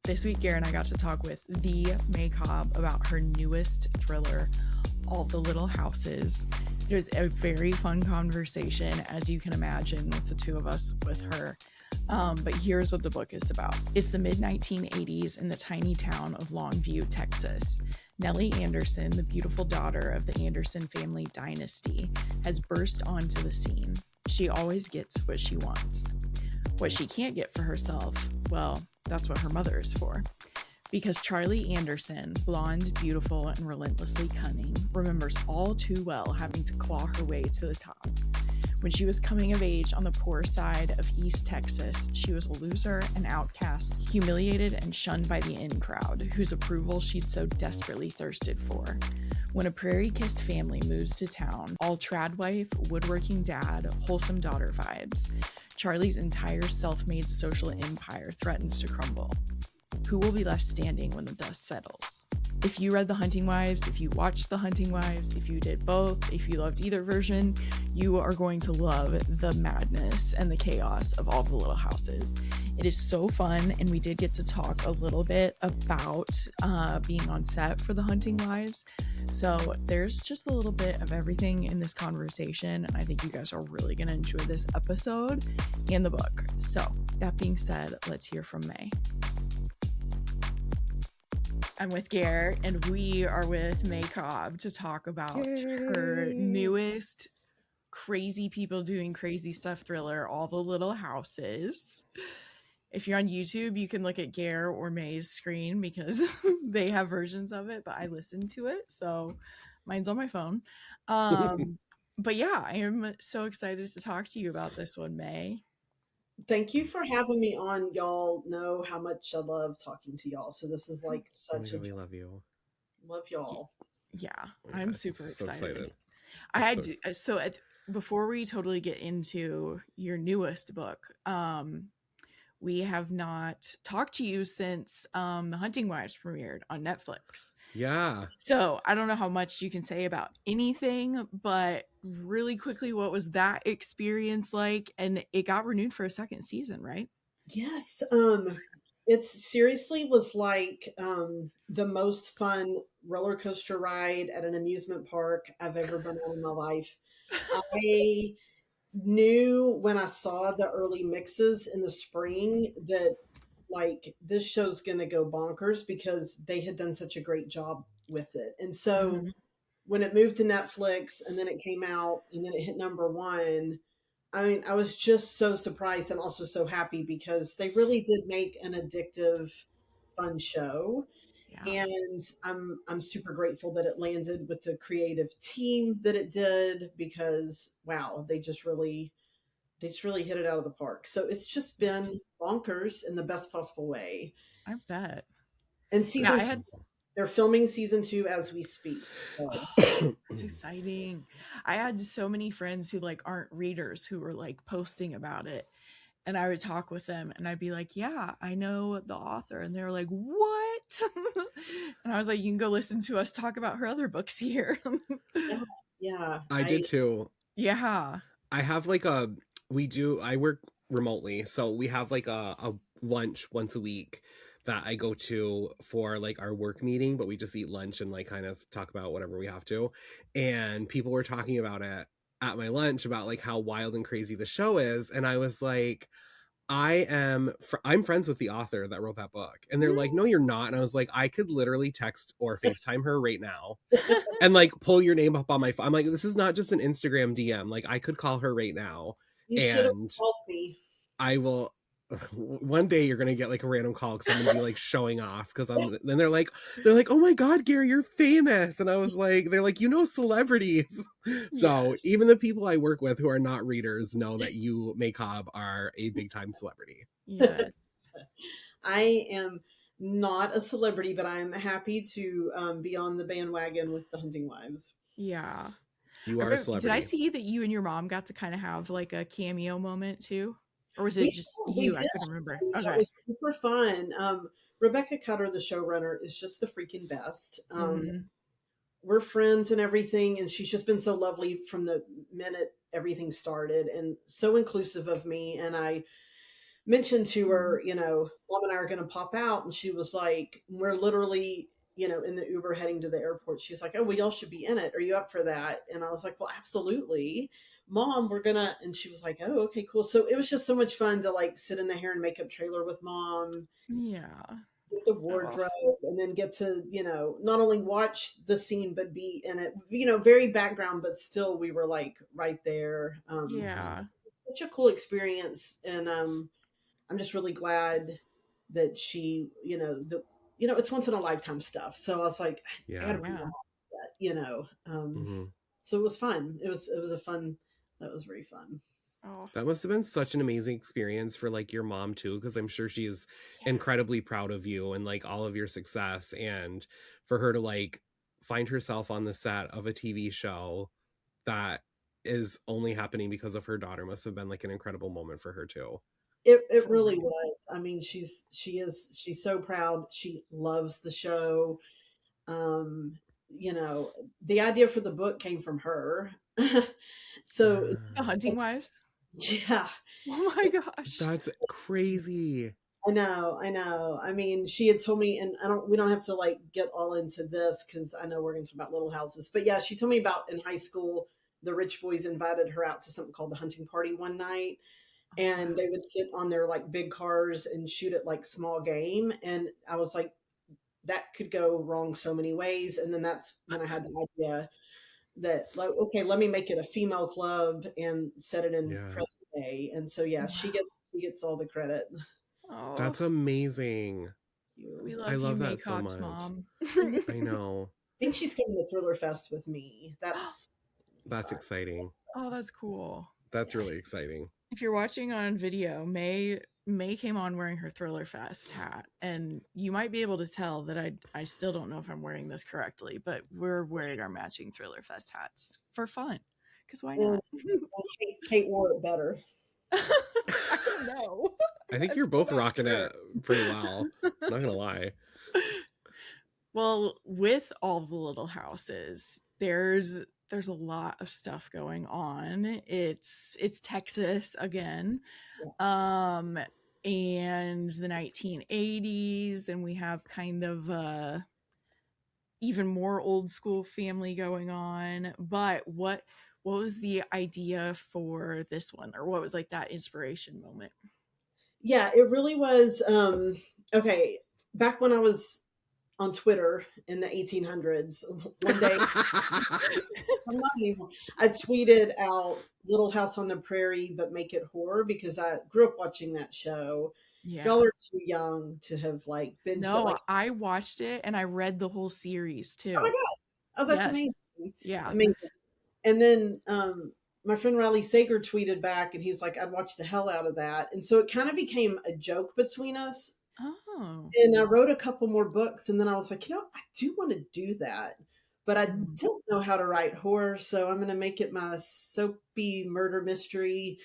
This week, Gare and I got to talk with the May Cobb about her newest thriller, All the Little Houses. It was a very fun conversation, as you can imagine, with the two of us with her. But here's what the book is about. It's the mid-1980s in the tiny town of Longview, Texas. Nellie Anderson, the beautiful daughter of the Anderson family dynasty, has burst onto the scene. She always gets what she wants. What she can't get for herself, well, that's what her mother is for. Because Charleigh Andersen, blonde, beautiful, and relentlessly cunning, remembers all too well having to claw her way to the top. When she was coming of age on the poor side of East Texas, she was a loser, an outcast, humiliated and shunned by the in crowd, whose approval she'd so desperately thirsted for. When a prairie-kissed family moves to town, all trad wife, woodworking dad, wholesome daughter vibes, Charleigh's entire self-made social empire threatens to crumble. Who will be left standing when the dust settles? If you read The Hunting Wives, if you watched The Hunting Wives, if you did both, if you loved either version, you are going to love the madness and the chaos of All the Little Houses. It is so fun, and we did get to talk a little bit about being on set for The Hunting Wives. So there's just a little bit of everything in this conversation, and I think you guys are really going to enjoy this episode and the book. So that being said, let's hear from May. I'm with Gare, and we are with May Cobb to talk about her newest crazy people doing crazy stuff thriller, All the Little Houses. If you're on YouTube, you can look at Gare or May's screen because they have versions of it, but I listened to it, so mine's on my phone. But yeah, I am so excited to talk to you about this one, May. Thank you for having me on. Y'all know how much I love talking to y'all. So this is like such we love you. Love y'all. Yeah, I'm super excited. I had to, so before we totally get into your newest book, we have not talked to you since The Hunting Wives premiered on Netflix. Yeah. So I don't know how much you can say about anything, but really quickly, what was that experience like? And it got renewed for a second season, right? Yes. It seriously was like the most fun roller coaster ride at an amusement park I've ever been on in my life. I knew when I saw the early mixes in the spring that like this show's gonna go bonkers because they had done such a great job with it. And so when it moved to Netflix and then it came out and then it hit number one, I mean, I was just so surprised and also so happy because they really did make an addictive, fun show. Yeah. And I'm super grateful that it landed with the creative team that it did because wow, they just really hit it out of the park. So it's just been bonkers in the best possible way. I bet. And they're filming season 2 as we speak. So. It's exciting. I had so many friends who like aren't readers who were like posting about it. And I would talk with them and I'd be like, yeah, I know the author. And they were like, what? And I was like, you can go listen to us talk about her other books here. Yeah. I did too. Yeah. I have like I work remotely. So we have like a lunch once a week that I go to for like our work meeting, but we just eat lunch and like kind of talk about whatever we have to. And people were talking about it at my lunch about like how wild and crazy the show is. And I was like, I'm friends with the author that wrote that book. And they're like, no, you're not. And I was like, I could literally text or FaceTime her right now and like pull your name up on my phone. I'm like, this is not just an Instagram DM. Like I could call her right now. You should have called me. I will. One day you're gonna get like a random call because I'm gonna be like showing off because then they're like, oh my god, Gary, you're famous. And I was like, they're like, you know, celebrities. So yes. Even the people I work with who are not readers know that you, May Cobb, are a big time celebrity. Yes. I am not a celebrity, but I'm happy to be on the bandwagon with The Hunting Wives. Yeah. You are a celebrity. Did I see that you and your mom got to kind of have like a cameo moment too? Or was it just you? I couldn't remember. Okay. It was super fun. Rebecca Cutter, the showrunner, is just the freaking best. We're friends and everything, and she's just been so lovely from the minute everything started and so inclusive of me. And I mentioned to her, Mom and I are going to pop out. And she was like, we're literally, in the Uber heading to the airport. She's like, oh, well, y'all should be in it. Are you up for that? And I was like, well, absolutely. Mom, we're going to. And she was like, oh, okay, cool. So it was just so much fun to like sit in the hair and makeup trailer with Mom. Yeah. Get the wardrobe and then get to, not only watch the scene, but be in it, very background, but still we were like right there. Yeah. Such a cool experience. And, I'm just really glad that she, it's once in a lifetime stuff. So I was like, I gotta bring that, so it was fun. It was that was very fun. Oh. That must have been such an amazing experience for like your mom too, because I'm sure she's incredibly proud of you and like all of your success, and for her to like find herself on the set of a TV show that is only happening because of her daughter must have been like an incredible moment for her too. It really was. I mean, she's so proud. She loves the show. The idea for the book came from her. So it's The Hunting Wives. Yeah. Oh my gosh. That's crazy. I know. I mean, she had told me, and we don't have to like get all into this because I know we're going to talk about Little Houses, but yeah, she told me about in high school, the rich boys invited her out to something called the hunting party one night, and they would sit on their like big cars and shoot at like small game. And I was like, that could go wrong so many ways. And then that's when I had the idea that like, okay, let me make it a female club and set it in present day. And so she gets all the credit. Oh, that's amazing. I love May Cobb's so much. Mom. I know. I think she's coming to Thriller Fest with me. That's exciting. Oh, that's cool. That's really exciting. If you're watching on video, May came on wearing her Thriller Fest hat, and you might be able to tell that I still don't know if I'm wearing this correctly, but we're wearing our matching Thriller Fest hats for fun, because why not? Kate wore it better. I don't know. I think you're both rocking it pretty well. I'm not gonna lie. Well, with all the Little Houses, there's a lot of stuff going on. It's Texas again. And the 1980s, and we have kind of even more old school family going on. But what was the idea for this one, or what was like that inspiration moment? Yeah, it really was. Okay, back when I was on Twitter in the 1800s, one day I tweeted out Little House on the Prairie, but make it horror, because I grew up watching that show. Yeah. Y'all are too young to have like binged it. No, I watched it and I read the whole series too. Oh my god! Oh, that's amazing. Yeah, amazing. And then my friend Riley Sager tweeted back, and he's like, "I'd watch the hell out of that." And so it kind of became a joke between us. Oh. And I wrote a couple more books, and then I was like, I do want to do that, but I don't know how to write horror, so I'm going to make it my soapy murder mystery.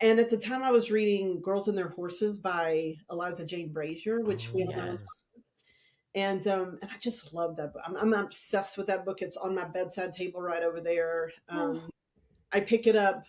And at the time I was reading Girls and Their Horses by Eliza Jane Brazier, which we know. And I just love that book. I'm obsessed with that book. It's on my bedside table right over there. I pick it up,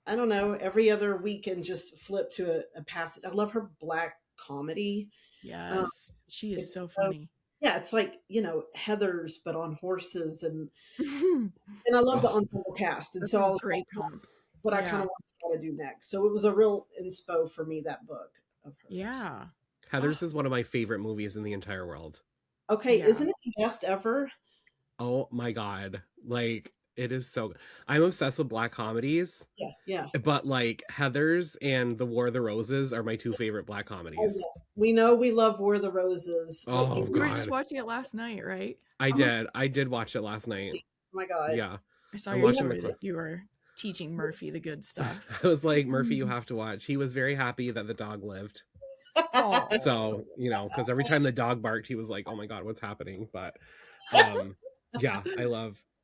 I don't know, every other week and just flip to a passage. I love her Black comedy. Yes, she is so funny. Yeah, it's like, Heathers, but on horses, and I love the ensemble cast. And so I was great comp. What I kind of want to try to do next. So it was a real inspo for me, that book of hers. Yeah. Heathers is one of my favorite movies in the entire world. Okay, isn't it the best ever? Oh my god. Like, it is so good. I'm obsessed with Black comedies. Yeah. But like Heathers and The War of the Roses are my two favorite Black comedies. Oh, yeah. We know we love War of the Roses. Oh, you were just watching it last night, right? I did watch it last night. Oh my god. Yeah. I saw your story that you were teaching Murphy the good stuff. I was like, Murphy, you have to watch. He was very happy that the dog lived. So, because every time the dog barked, he was like, oh my god, what's happening? But yeah,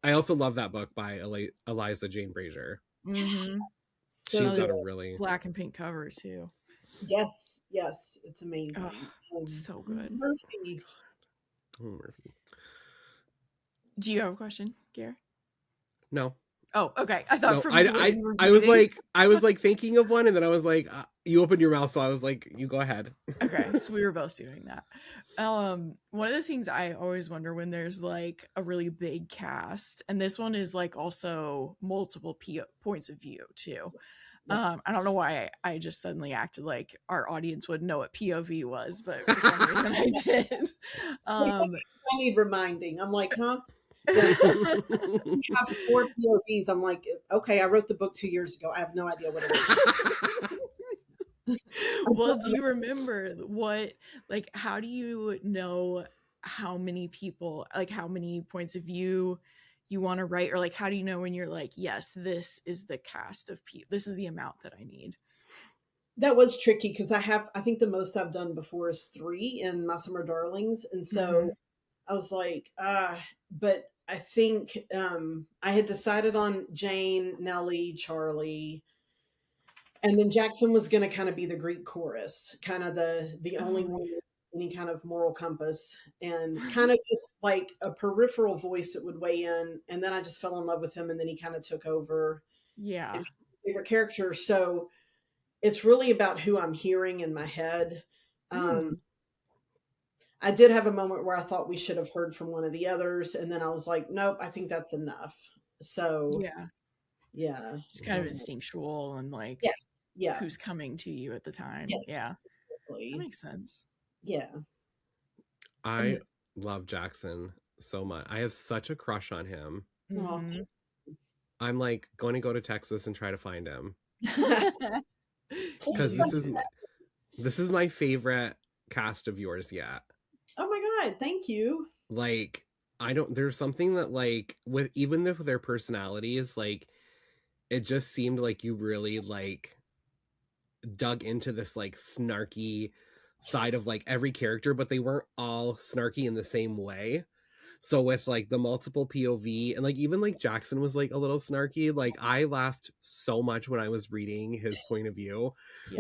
I also love that book by Eliza Jane Brazier. Mm-hmm. She's got a really black and pink cover too. Yes, it's amazing. So good. Murphy. Oh, Murphy. Do you have a question, Gare? No. Oh, okay. I thought No, from I was like thinking of one, and then I was like, you opened your mouth, so I was like, you go ahead. Okay, so we were both doing that. One of the things I always wonder when there's like a really big cast, and this one is like also multiple points of view too. I don't know why I just suddenly acted like our audience would know what POV was, but for some reason I did. I need reminding. I'm like, huh? We have 4 POVs. I'm like, okay, I wrote the book 2 years ago. I have no idea what it is. Well, do you remember how do you know how many people, like how many points of view you want to write, or like how do you know when you're like, yes, this is the cast of people, this is the amount that I need? That was tricky because I think the most I've done before is 3 in My Summer Darlings. And so I was like, but I think I had decided on Jane, Nellie, Charleigh, and then Jackson was going to kind of be the Greek chorus, kind of the only one with any kind of moral compass, and kind of just like a peripheral voice that would weigh in. And then I just fell in love with him, and then he kind of took over. Yeah. Favorite character. So it's really about who I'm hearing in my head. I did have a moment where I thought we should have heard from one of the others, and then I was like, nope, I think that's enough. So yeah, just kind of instinctual and like who's coming to you at the time. That makes sense. I love Jackson so much. I have such a crush on him. I'm like going to go to Texas and try to find him because this is my favorite cast of yours yet. Oh my god, thank you. Like, there's something that like with their personalities, like it just seemed like you really like dug into this like snarky side of like every character, but they weren't all snarky in the same way. So with like the multiple POV, and like even like Jackson was like a little snarky. Like I laughed so much when I was reading his point of view.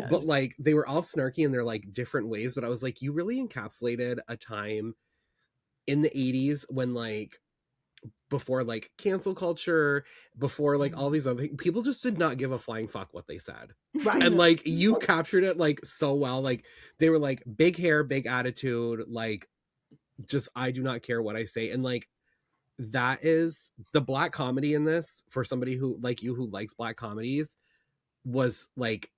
But like they were all snarky in their like different ways. But I was like, you really encapsulated a time in the 80s when like before like cancel culture, before like all these other things, people just did not give a flying fuck what they said. Right. And like you captured it like so well. Like they were like big hair, big attitude, like just I do not care what I say. And like that is the black comedy in this, for somebody who like you who likes black comedies, was like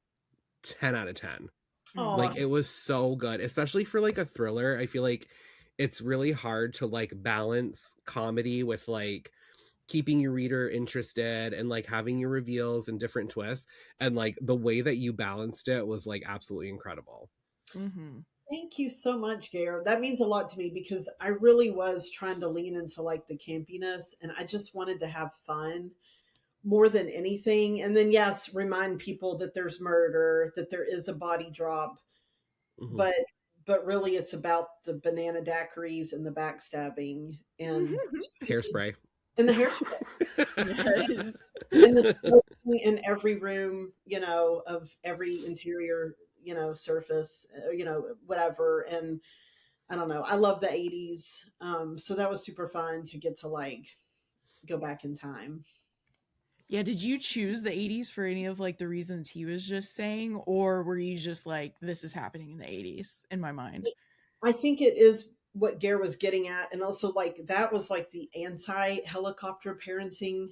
10 out of 10. Like it was so good, especially for like a thriller. I feel like it's really hard to like balance comedy with like keeping your reader interested and like having your reveals and different twists, and like the way that you balanced it was like absolutely incredible. Thank you so much, Gare. That means a lot to me because I really was trying to lean into like the campiness, and I just wanted to have fun more than anything. And then yes, remind people that there's murder, that there is a body drop, but really it's about the banana daiquiris and the backstabbing and hairspray. And the hairspray. And the smoking in every room, you know, of every interior, you know, surface, you know, whatever. And I don't know. I love the 80s. So that was super fun to get to like go back in time. Yeah, did you choose the 80s for any of like the reasons he was just saying, or were you just like, this is happening in the 80s in my mind? I think it is what Gare was getting at, and also like that was like the anti-helicopter parenting,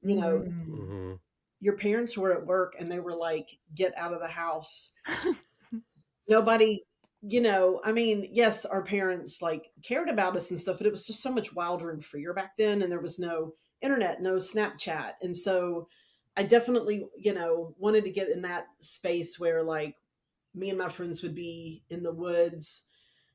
you know. Your parents were at work and they were like, get out of the house. Nobody, you know, I mean, yes, our parents like cared about us and stuff, but it was just so much wilder and freer back then, and there was no internet, no Snapchat. And so I definitely, you know, wanted to get in that space where like me and my friends would be in the woods,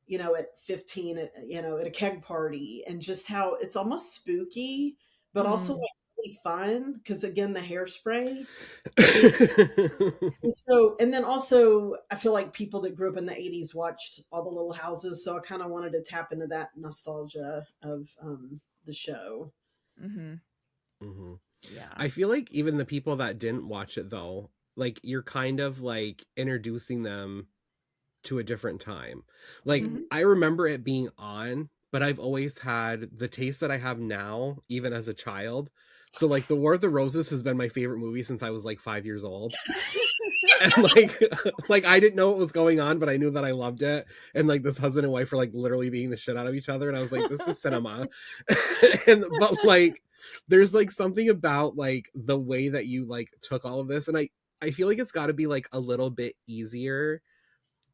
you know, at 15, you know, at a keg party, and just how it's almost spooky, but also like really fun. Cause again, the hairspray. And then also I feel like people that grew up in the 80s watched All the Little Houses. So I kind of wanted to tap into that nostalgia of the show. Yeah. I feel like even the people that didn't watch it though, like you're kind of like introducing them to a different time. Like I remember it being on, but I've always had the taste that I have now, even as a child, So like The War of the Roses has been my favorite movie since I was like 5 years old. And like I didn't know what was going on, but I knew that I loved it. And like this husband and wife are like literally beating the shit out of each other. And I was like, this is cinema. But like there's like something about like the way that you like took all of this. And I feel like it's gotta be like a little bit easier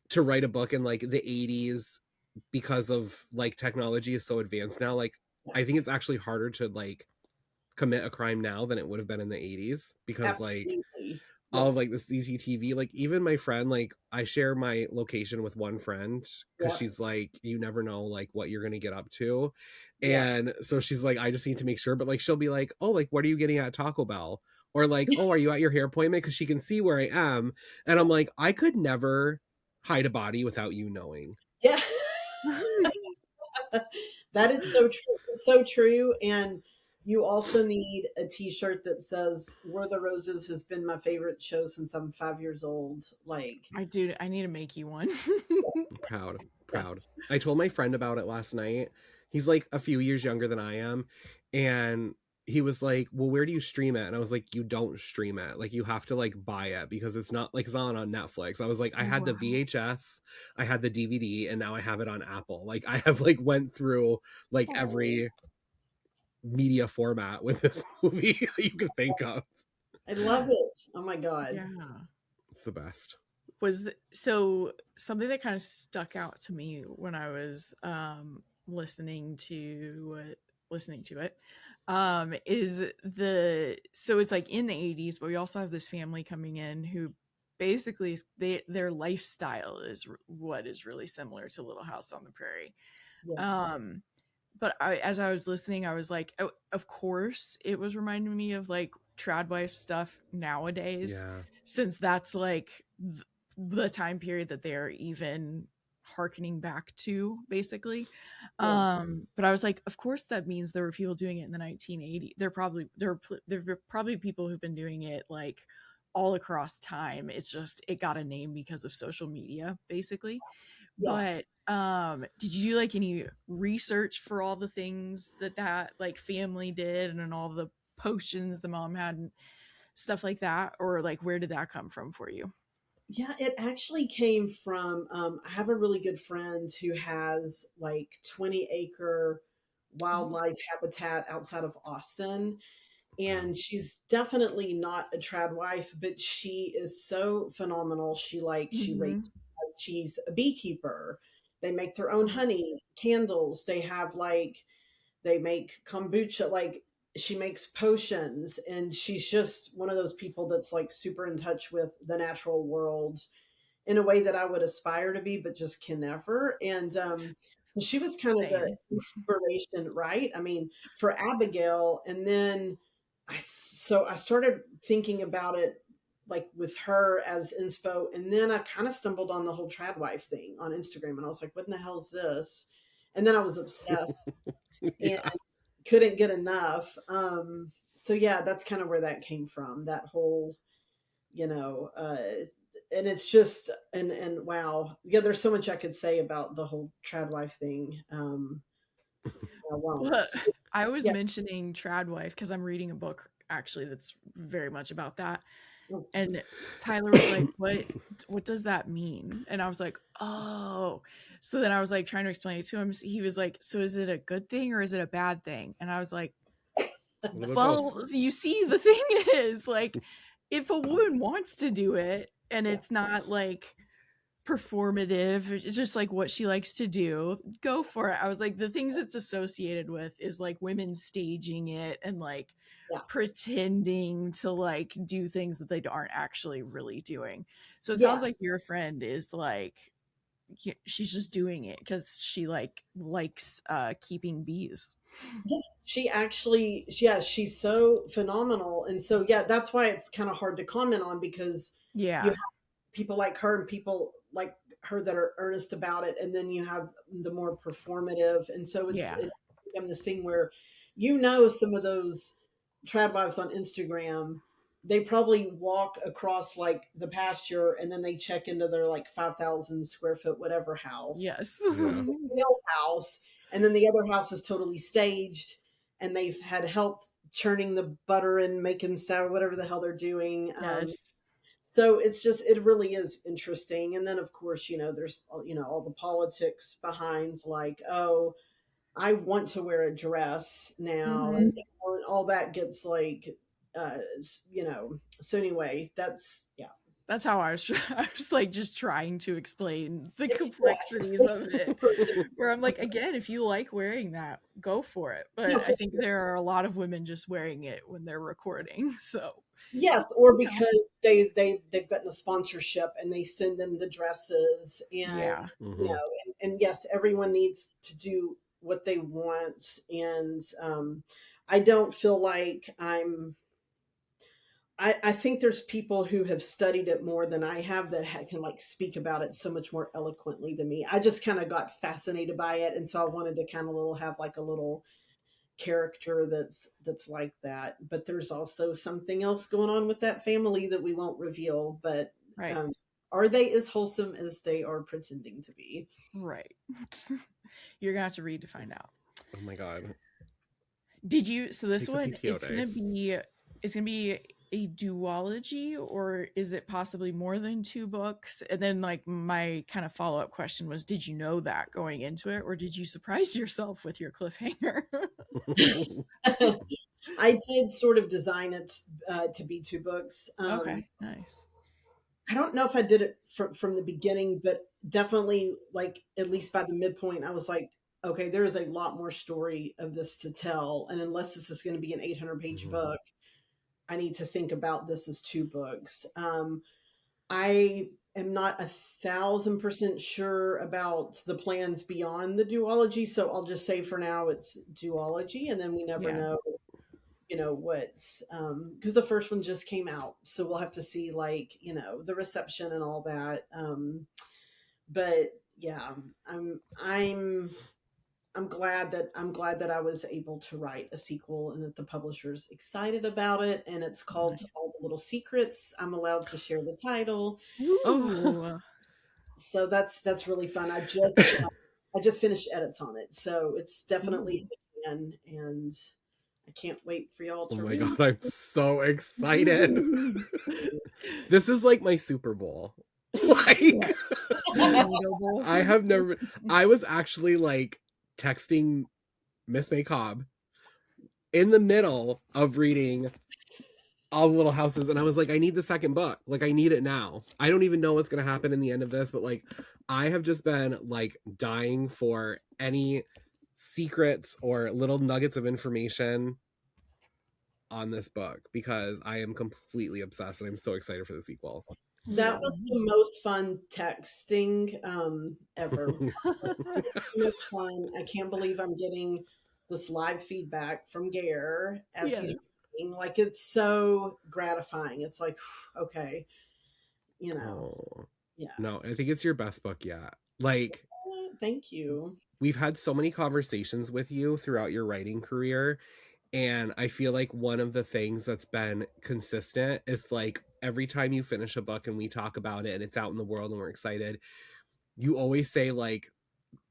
to write a book in like the 80s because of like technology is so advanced now. Like I think it's actually harder to like commit a crime now than it would have been in the 80s because Absolutely. like all of like the CCTV, like even my friend, like I share my location with one friend because she's like, you never know like what you're gonna get up to. And so she's like, I just need to make sure, but like she'll be like, oh, like what are you getting at Taco Bell? Or like, oh, are you at your hair appointment? Because she can see where I am. And I'm like, I could never hide a body without you knowing. Yeah. That is so true. So true. And you also need a t-shirt that says War of the Roses has been my favorite show since I'm 5 years old. Like I need to make you one. Proud. I told my friend about it last night. He's like a few years younger than I am. And he was like, well, where do you stream it? And I was like, you don't stream it. Like you have to like buy it because it's not on Netflix. I was like, I had the VHS, I had the DVD, and now I have it on Apple. Like I have like went through like every media format with this movie that you can think of. I love it. Oh my God. Yeah. It's the best. So something that kind of stuck out to me when I was listening to it is so it's like in the 80s, but we also have this family coming in who basically their lifestyle is what is really similar to Little House on the Prairie. But as I was listening, I was like, oh, of course it was reminding me of like trad wife stuff nowadays, since that's like the time period that they're even harkening back to basically. But I was like, of course that means there were people doing it in the 1980s. There were probably people who've been doing it like all across time. It's just it got a name because of social media basically. But did you do like any research for all the things that like family did and all the potions the mom had and stuff like that, or like where did that come from for you? Yeah, it actually came from, I have a really good friend who has like 20-acre wildlife habitat outside of Austin. And she's definitely not a trad wife, but she is so phenomenal. She rakes, she's a beekeeper. They make their own honey, candles. They make kombucha, like she makes potions, and she's just one of those people that's like super in touch with the natural world in a way that I would aspire to be, but just can never. And she was kind of the inspiration, right? I mean, for Abigail. And then I started thinking about it like with her as inspo. And then I kind of stumbled on the whole trad wife thing on Instagram. And I was like, what in the hell is this? And then I was obsessed and couldn't get enough. So yeah, that's kind of where that came from. That whole, and it's just, and wow. Yeah, there's so much I could say about the whole trad wife thing. I was mentioning trad wife because I'm reading a book actually that's very much about that. And Tyler was like, what does that mean? And I was like, oh. So then I was like trying to explain it to him. He was like, so is it a good thing or is it a bad thing? And I was like, well, you see, the thing is like, if a woman wants to do it and it's not like performative, it's just like what she likes to do, go for it. I was like, the things it's associated with is like women staging it and like pretending to like do things that they aren't actually really doing. So it sounds like your friend is like, she's just doing it because she likes keeping bees. She actually, she's so phenomenal. And so that's why it's kind of hard to comment on, because you have people like her and people like her that are earnest about it, and then you have the more performative. And so it's become this thing where some of those trad wives on Instagram, they probably walk across like the pasture and then they check into their like 5,000 square foot whatever house. House, and then the other house is totally staged, and they've had help churning the butter and making sour, whatever the hell they're doing. Yes. So it's just, it really is interesting. And then of course, there's, all the politics behind, like, oh, I want to wear a dress now, Mhm. and all that gets like, so anyway, That's how I was. I was like just trying to explain the it's complexities of it. super, Where I'm like, again, if you like wearing that, go for it. But no, I for think sure. there are a lot of women just wearing it when they're recording. So Yes, or because they've gotten a sponsorship and they send them the dresses, and yeah, and yes, everyone needs to do what they want, and I don't feel like I think there's people who have studied it more than I have that can like speak about it so much more eloquently than me. I just kind of got fascinated by it, and so I wanted to kind of have like a little character that's like that. But there's also something else going on with that family that we won't reveal. But right, are they as wholesome as they are pretending to be? right. You're gonna have to read to find out. Oh my god. Did you? So this Take a one, PTO it's day. gonna be a duology, or is it possibly more than 2 books? And then like my kind of follow-up question was, did you know that going into it, or did you surprise yourself with your cliffhanger? I did sort of design it to be 2 books. Okay, nice. I don't know if I did it from the beginning, but definitely like at least by the midpoint, I was like, okay, there is a lot more story of this to tell. And unless this is going to be an 800-page book, I need to think about this as 2 books. I am not 1,000% sure about the plans beyond the duology. So I'll just say for now it's duology, and then we never know, what's, because the first one just came out. So we'll have to see like, the reception and all that. But yeah, I'm glad that I was able to write a sequel and that the publisher's excited about it. And it's called Nice. All the Little Secrets. I'm allowed to share the title. Ooh. So that's really fun. I just finished edits on it. So it's definitely in, and I can't wait for y'all Oh to my read. god, I'm so excited. This is like my Super Bowl. Like I was actually like texting Miss May Cobb in the middle of reading All the Little Houses, and I was like, I need the second book. Like, I need it now. I don't even know what's gonna happen in the end of this, but like, I have just been like dying for any secrets or little nuggets of information on this book because I am completely obsessed, and I'm so excited for the sequel. That was the most fun texting ever. It's so much fun. I can't believe I'm getting this live feedback from Gare as he's reading. Like, it's so gratifying. It's like, okay, Oh. Yeah. No, I think it's your best book yet. Like, thank you. We've had so many conversations with you throughout your writing career, and I feel like one of the things that's been consistent is like every time you finish a book and we talk about it and it's out in the world and we're excited, you always say like,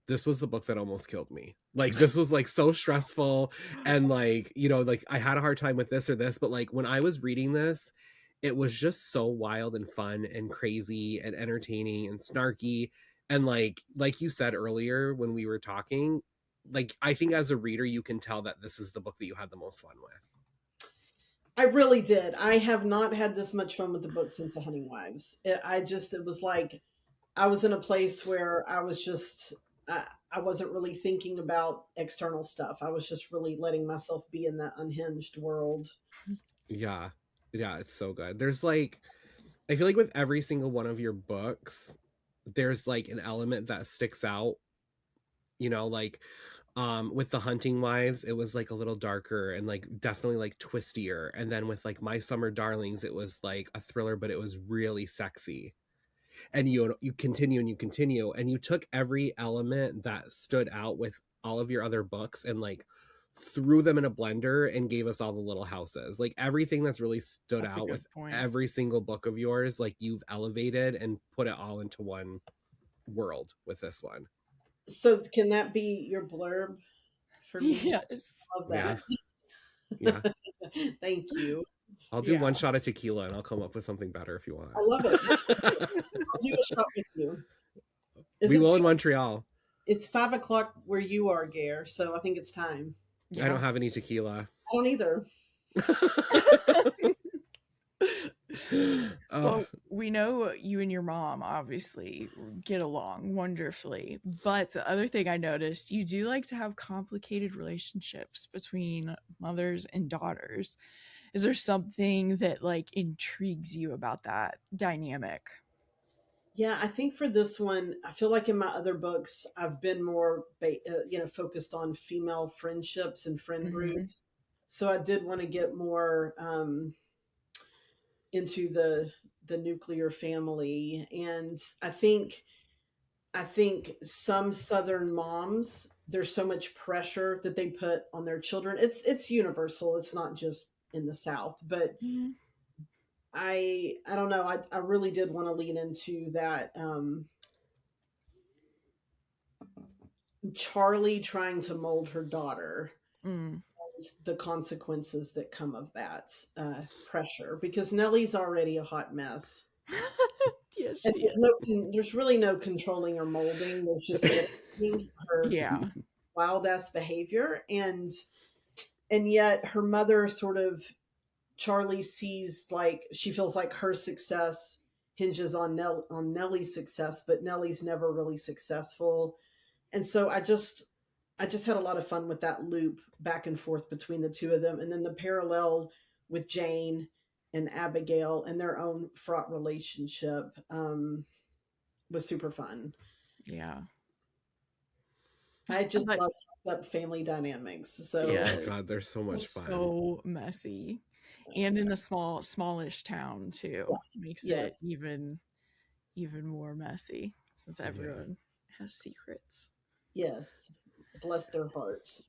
this was the book that almost killed me. Like, this was like so stressful, and like, like I had a hard time with this or this, but like when I was reading this, it was just so wild and fun and crazy and entertaining and snarky. And like you said earlier when we were talking, like I think as a reader you can tell that this is the book that you had the most fun with. I really did. I have not had this much fun with the book since The Hunting Wives. It was like I was in a place where I was just I wasn't really thinking about external stuff. I was just really letting myself be in that unhinged world. Yeah, it's so good. There's like, I feel like with every single one of your books, there's like an element that sticks out. Like with The Hunting Wives, it was like a little darker and like definitely like twistier. And then with like My Summer Darlings, it was like a thriller, but it was really sexy. And you continue and you continue, and you took every element that stood out with all of your other books and like threw them in a blender and gave us All the Little Houses. Like everything that's really stood out with every single book of yours, like you've elevated and put it all into one world with this one. So can that be your blurb for me? Yes. I love that. Yeah. Thank you. I'll do Yeah. one shot of tequila and I'll come up with something better if you want. I love it. I'll do a shot with you. We will in Montreal. It's 5:00 where you are, Gare, so I think it's time. Yeah. I don't have any tequila. I don't either. Well, we know you and your mom obviously get along wonderfully, but the other thing I noticed, you do like to have complicated relationships between mothers and daughters. Is there something that like intrigues you about that dynamic? Yeah, I think for this one, I feel like in my other books, I've been more, focused on female friendships and friend Mhm. groups. So I did want to get more into the nuclear family, and I think some Southern moms, there's so much pressure that they put on their children. It's universal. It's not just in the South, but Mhm. I don't know. I really did want to lean into that. Charlie trying to mold her daughter, Mm. the consequences that come of that pressure, because Nellie's already a hot mess. Yes, And she is. there's really no controlling or molding. There's just her Yeah. wild ass behavior, and yet her mother sort of, Charlie sees, like, she feels like her success hinges on Nellie's success, but Nellie's never really successful. And so I just had a lot of fun with that loop back and forth between the two of them, and then the parallel with Jane and Abigail and their own fraught relationship was super fun. Yeah. I just But- love that family dynamics. So Yeah. Oh my God, they're so much fun. So messy. And in a smallish town too. Makes Yeah. it even more messy since everyone has secrets. yes, bless their hearts.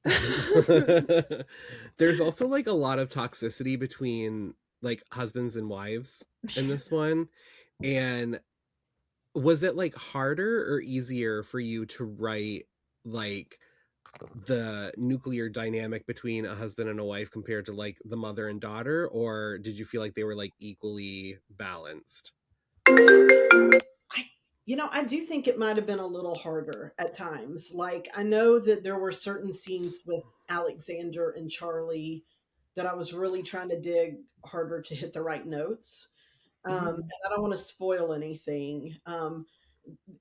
There's also like a lot of toxicity between like husbands and wives in this one. And was it like harder or easier for you to write like the nuclear dynamic between a husband and a wife compared to like the mother and daughter, or did you feel like they were like equally balanced? I do think it might have been a little harder at times. Like, I know that there were certain scenes with Alexander and Charlie that I was really trying to dig harder to hit the right notes. And I don't want to spoil anything.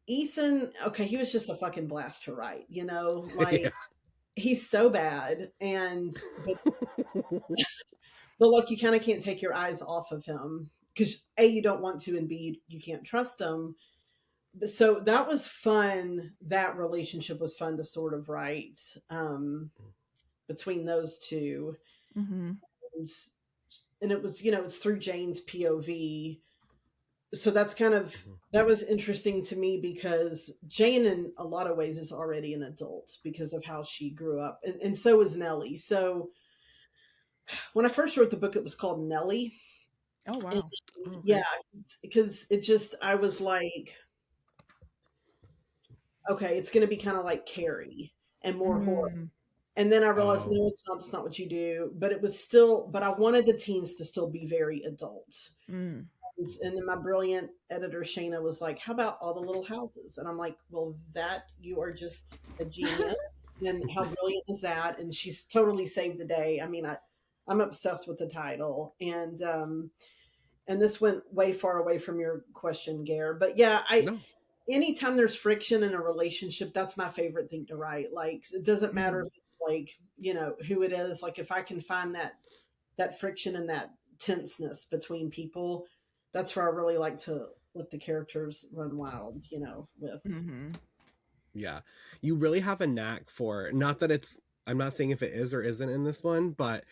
Ethan, okay, he was just a fucking blast to write, like Yeah. he's so bad. But like, you kind of can't take your eyes off of him because A, you don't want to, and B, you can't trust him. So that was fun. That relationship was fun to sort of write between those two. Mm-hmm. And it was, it's through Jane's POV. So that's kind of, that was interesting to me because Jane in a lot of ways is already an adult because of how she grew up. And so is Nellie. So when I first wrote the book, it was called Nellie. Oh, wow. And, yeah, because I was like, okay, it's going to be kind of like Carrie and more horror. And then I realized, no, it's not. That's not what you do. But it was still, but I wanted the teens to still be very adult. And then my brilliant editor, Shayna, was like, how about all the little houses? And I'm like, well, that you are just a genius. And how brilliant is that? And she's totally saved the day. I mean, I'm obsessed with the title. And this went way far away from your question, Gare. But yeah, anytime there's friction in a relationship, that's my favorite thing to write. Like, it doesn't matter like, who it is. Like, if I can find that friction and that tenseness between people, that's where I really like to let the characters run wild, with. Yeah. You really have a knack for, not that I'm not saying if it is or isn't in this one, but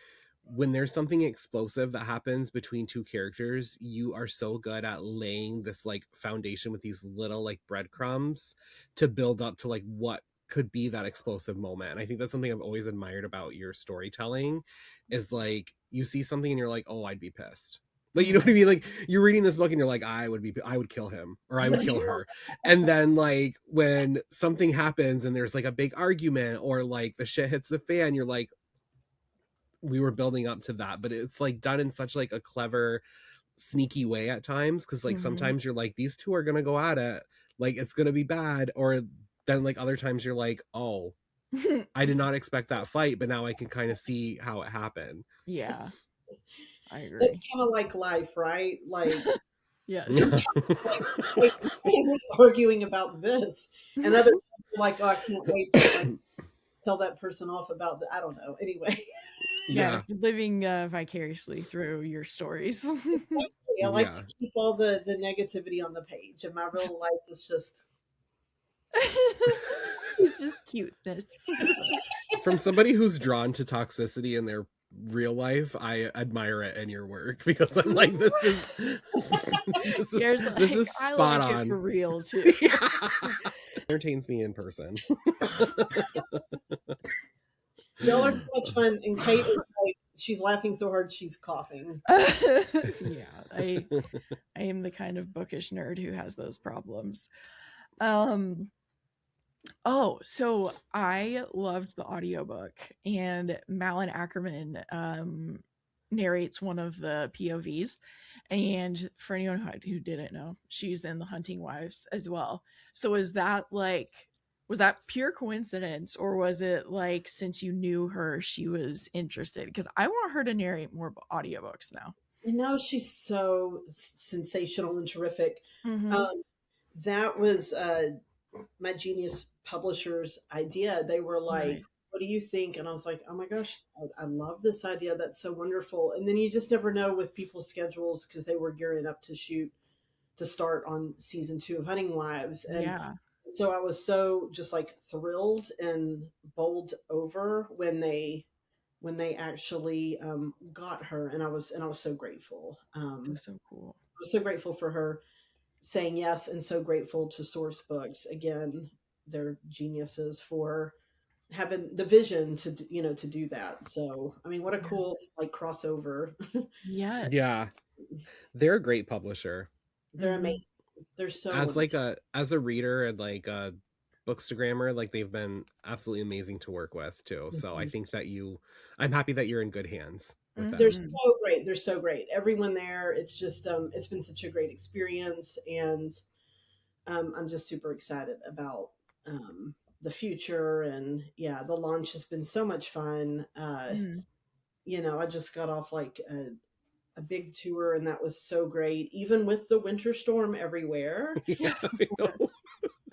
when there's something explosive that happens between two characters, you are so good at laying this like foundation with these little like breadcrumbs to build up to like what could be that explosive moment. And I think that's something I've always admired about your storytelling is like you see something and you're like, oh, I'd be pissed. Like, you know what I mean? Like, you're reading this book and you're like, I would kill him or I would kill her. And then like when something happens and there's like a big argument or like the shit hits the fan, you're like, we were building up to that, but it's like done in such like a clever, sneaky way at times, because like sometimes you're like, these two are gonna go at it, like it's gonna be bad, or then like other times you're like, oh, I did not expect that fight, but now I can kind of see how it happened. Yeah, I agree. It's kind of like life, right? Like, yes. like arguing about this, and other people are like, oh, I can't wait to like tell that person off about I don't know. Anyway. Yeah, living vicariously through your stories. Exactly. I like to keep all the negativity on the page, and my real life is just it's just cuteness. From somebody who's drawn to toxicity in their real life, I admire it in your work, because I'm like, this is I spot like on. it for real too. Yeah. Entertains me in person. y'all are so much fun, and Kate is like, she's laughing so hard she's coughing. Yeah, I am the kind of bookish nerd who has those problems. Oh, so I loved the audiobook, and Malin Ackerman narrates one of the POVs, and for anyone who didn't know, she's in The Hunting Wives as well. So was that pure coincidence, or was it like, since you knew her, she was interested? Because I want her to narrate more audiobooks now. You know, she's so sensational and terrific. That was my Genius Publishers idea. They were like, Right. what do you think? And I was like, oh my gosh, I love this idea. That's so wonderful. And then you just never know with people's schedules, because they were gearing up to start on season 2 of Hunting Wives. And Yeah. so I was so just like thrilled and bowled over when they actually got her, and I was so grateful. That's so cool. I was so grateful for her saying yes, and so grateful to Source Books. Again, they're geniuses for having the vision to do that. So I mean, what a cool like crossover. Yes. Yeah, they're a great publisher. They're amazing. They're so as a reader and like a bookstagrammer, like they've been absolutely amazing to work with too. So I think that I'm happy that you're in good hands with them. They're so great. They're so great. Everyone there, it's just it's been such a great experience, and I'm just super excited about the future. And yeah, the launch has been so much fun. You know, I just got off like a big tour, and that was so great, even with the winter storm everywhere. Yeah,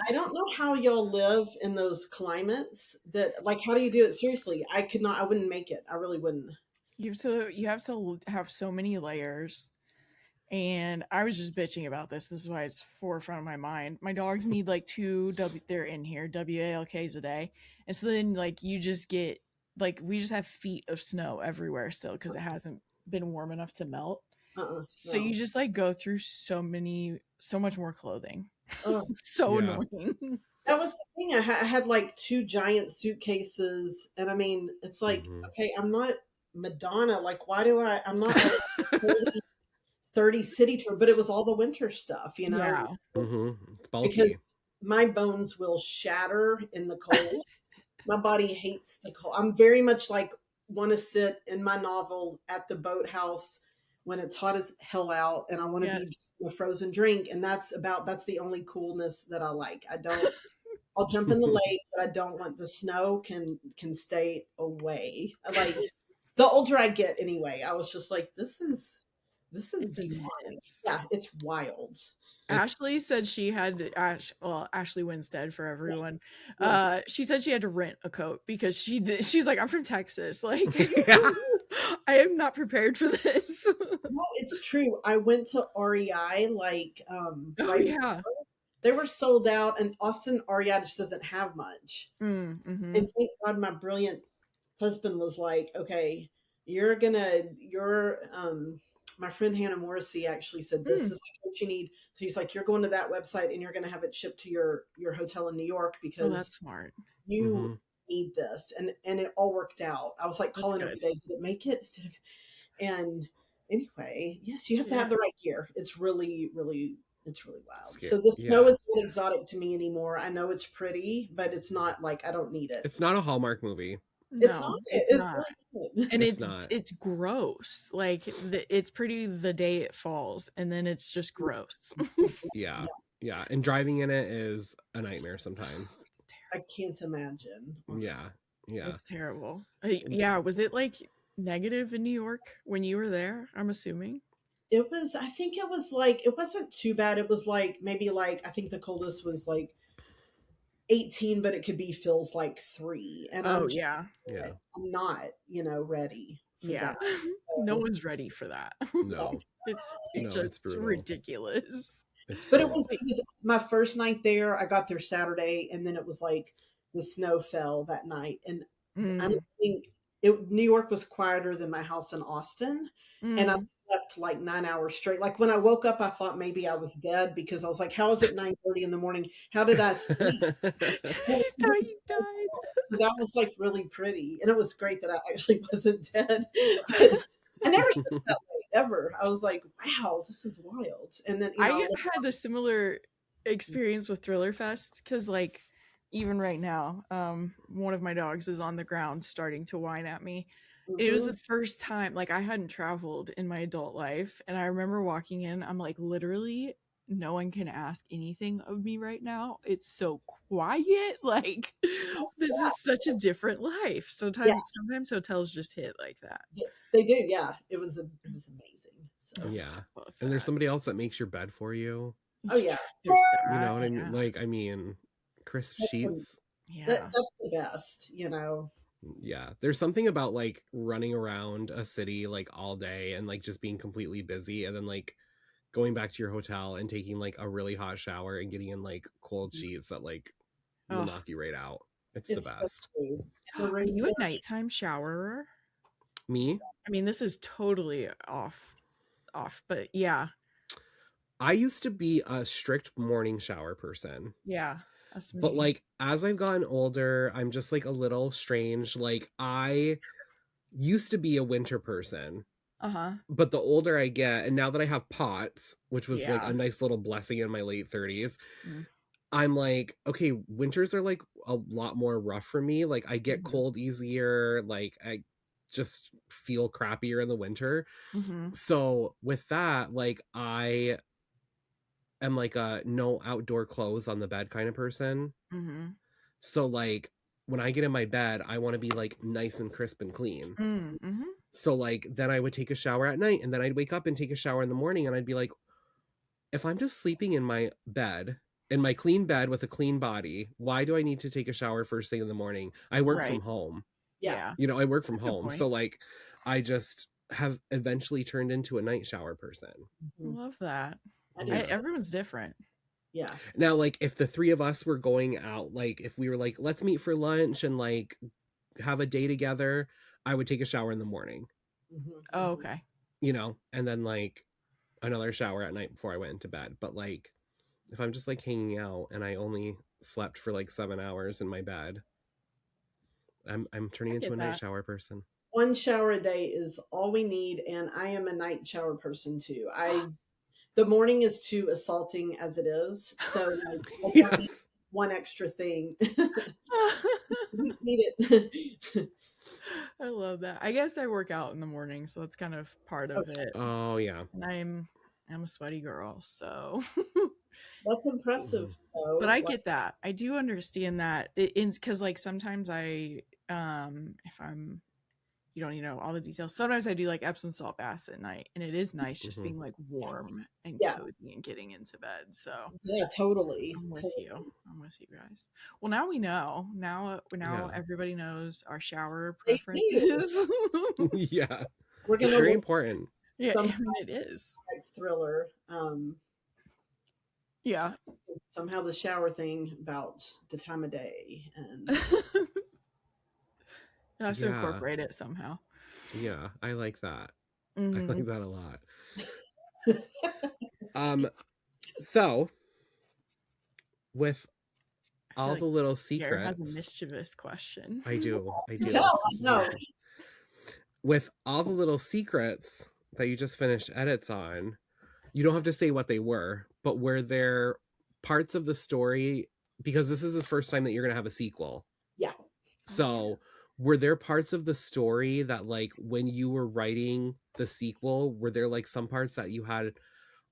I don't know how y'all live in those climates. That like, how do you do it? Seriously, I wouldn't make it. I really wouldn't. You have to have so many layers. And I was just bitching about this. This is why it's forefront of my mind. My dogs need like they're in here, WALKs a day. And so then like you just get like, we just have feet of snow everywhere still, because it hasn't been warm enough to melt. So you just like go through so much more clothing. So annoying. That was the thing. I had like 2 giant suitcases, and I mean, it's like, okay, I'm not Madonna. Like, why do I'm not like 30 city tour, but it was all the winter stuff, you know? Yeah. It's bulky. Because my bones will shatter in the cold. My body hates the cold. I'm very much like want to sit in my novel at the boathouse when it's hot as hell out, and I want to be a frozen drink. And that's the only coolness that I like. I'll jump in the lake, but I don't want the snow can stay away. Like the older I get anyway, I was just like, this is intense. Yeah, it's wild. Ashley said she had to, Ashley Winstead for everyone. She said she had to rent a coat because she's like, I'm from Texas. Like, I am not prepared for this. No, it's true. I went to REI before. They were sold out, and Austin REI just doesn't have much. And thank God my brilliant husband was like, okay, my friend Hannah Morrissey actually said, this is what you need. So he's like, you're going to that website and you're going to have it shipped to your hotel in New York, because that's smart. You need this. And it all worked out. I was like calling every day, did it make it? And anyway, yes, you have to have the right gear. It's really, really, it's really wild. So the snow is not exotic to me anymore. I know it's pretty, but it's not like, I don't need it. It's not a Hallmark movie. It's No, not. it's It's not. really good. And It's not. it's gross. Like it's pretty the day it falls, and then it's just gross. Yeah. Yeah. And driving in it is a nightmare sometimes. It's I can't imagine. Yeah. Honestly. Yeah. It's terrible. Yeah, was it like negative in New York when you were there? I'm assuming. It was, I think it was like, it wasn't too bad. It was like, maybe like, I think the coldest was like 18, but it could be feels like 3. And Oh yeah, Yeah. I'm not, ready for yeah. that. No one's ready for that. No. It's No, just it's brutal. ridiculous. It's But it brutal. was my first night there. I got there Saturday, and then it was like the snow fell that night. And I Mm, don't think New York was quieter than my house in Austin. And I mm. slept like 9 hours straight. Like when I woke up, I thought maybe I was dead because I was like, how is it 9:30 in the morning? How did I sleep? I thought you died. That was like really pretty. And it was great that I actually wasn't dead. But I never slept that way ever. I was like, wow, this is wild. And then, I had a similar experience with Thriller Fest because, like, even right now, one of my dogs is on the ground starting to whine at me. It was the first time, like, I hadn't traveled in my adult life, and I remember walking in, I'm like, literally, no one can ask anything of me right now. It's so quiet. Like, this is such a different life. Sometimes hotels just hit like that. They do, yeah. It was amazing. So. Yeah. Love And there's that. somebody else that makes your bed for you. Oh yeah, There's You that, know what I mean? yeah. Like, I mean, crisp sheets. Yeah. that's the best. Yeah. There's something about like running around a city like all day and like just being completely busy and then like going back to your hotel and taking like a really hot shower and getting in like cold sheets that like will Oh. knock you right out. It's It's the so best. cool. The Are rooms you a are- nighttime showerer? Me? I mean, this is totally off, but yeah, I used to be a strict morning shower person. yeah, that's me. But like as I've gotten older, I'm just like a little strange. Like I used to be a winter person, but the older I get, and now that I have pots, which was like Yeah. a nice little blessing in my late 30s, Mm. I'm like, okay, winters are like a lot more rough for me. Like I get Mhm. cold easier. Like I just feel crappier in the winter. Mhm. So with that, like I am like a no outdoor clothes on the bed kind of person. Mhm. So like when I get in my bed, I want to be like nice and crisp and clean. Mhm. So like then I would take a shower at night and then I'd wake up and take a shower in the morning and I'd be like, if I'm just sleeping in my bed, in my clean bed with a clean body, why do I need to take a shower first thing in the morning? I work from Right. home. Yeah. You know, I work from Good home. point. So like I just have eventually turned into a night shower person. I love that. I do Yeah. too. Everyone's different. Yeah. Now, like, if the three of us were going out, like, if we were like, let's meet for lunch and like have a day together, I would take a shower in the morning, Oh, okay. you know, and then like another shower at night before I went into bed. But like, if I'm just like hanging out and I only slept for like 7 hours in my bed, I'm turning I into get a night that. shower person. 1 shower a day is all we need, and I am a night shower person too. The morning is too assaulting as it is, so like, I don't need Yes. one extra thing. We need it. I love that. I guess I work out in the morning, so that's kind of part of it. Oh yeah. And I'm a sweaty girl, so That's impressive, though. but I Like, get that. I do understand that. Because like sometimes if I'm you don't need to know all the details. Sometimes I do like Epsom salt baths at night, and it is nice just Mhm. being like warm and Yeah. cozy and getting into bed. So yeah, totally. I'm with Totally. you. I'm with you guys. Well, now we know. Now Yeah. everybody knows our shower They do. preferences. Yeah. We're It's gonna very look important. Yeah, I Sometime- mean it is. like Thriller. Yeah. Somehow the shower thing about the time of day, and I have to Yeah. incorporate it somehow. Yeah. I like that. I Mhm. like that a lot. So with I feel all like the little Gare has a secrets, mischievous question. I do. tell, I know. With all the little secrets that you just finished edits on, you don't have to say what they were, but were there parts of the story, because this is the first time that you're going to have a sequel. Yeah. So were there parts of the story that like when you were writing the sequel, were there like some parts that you had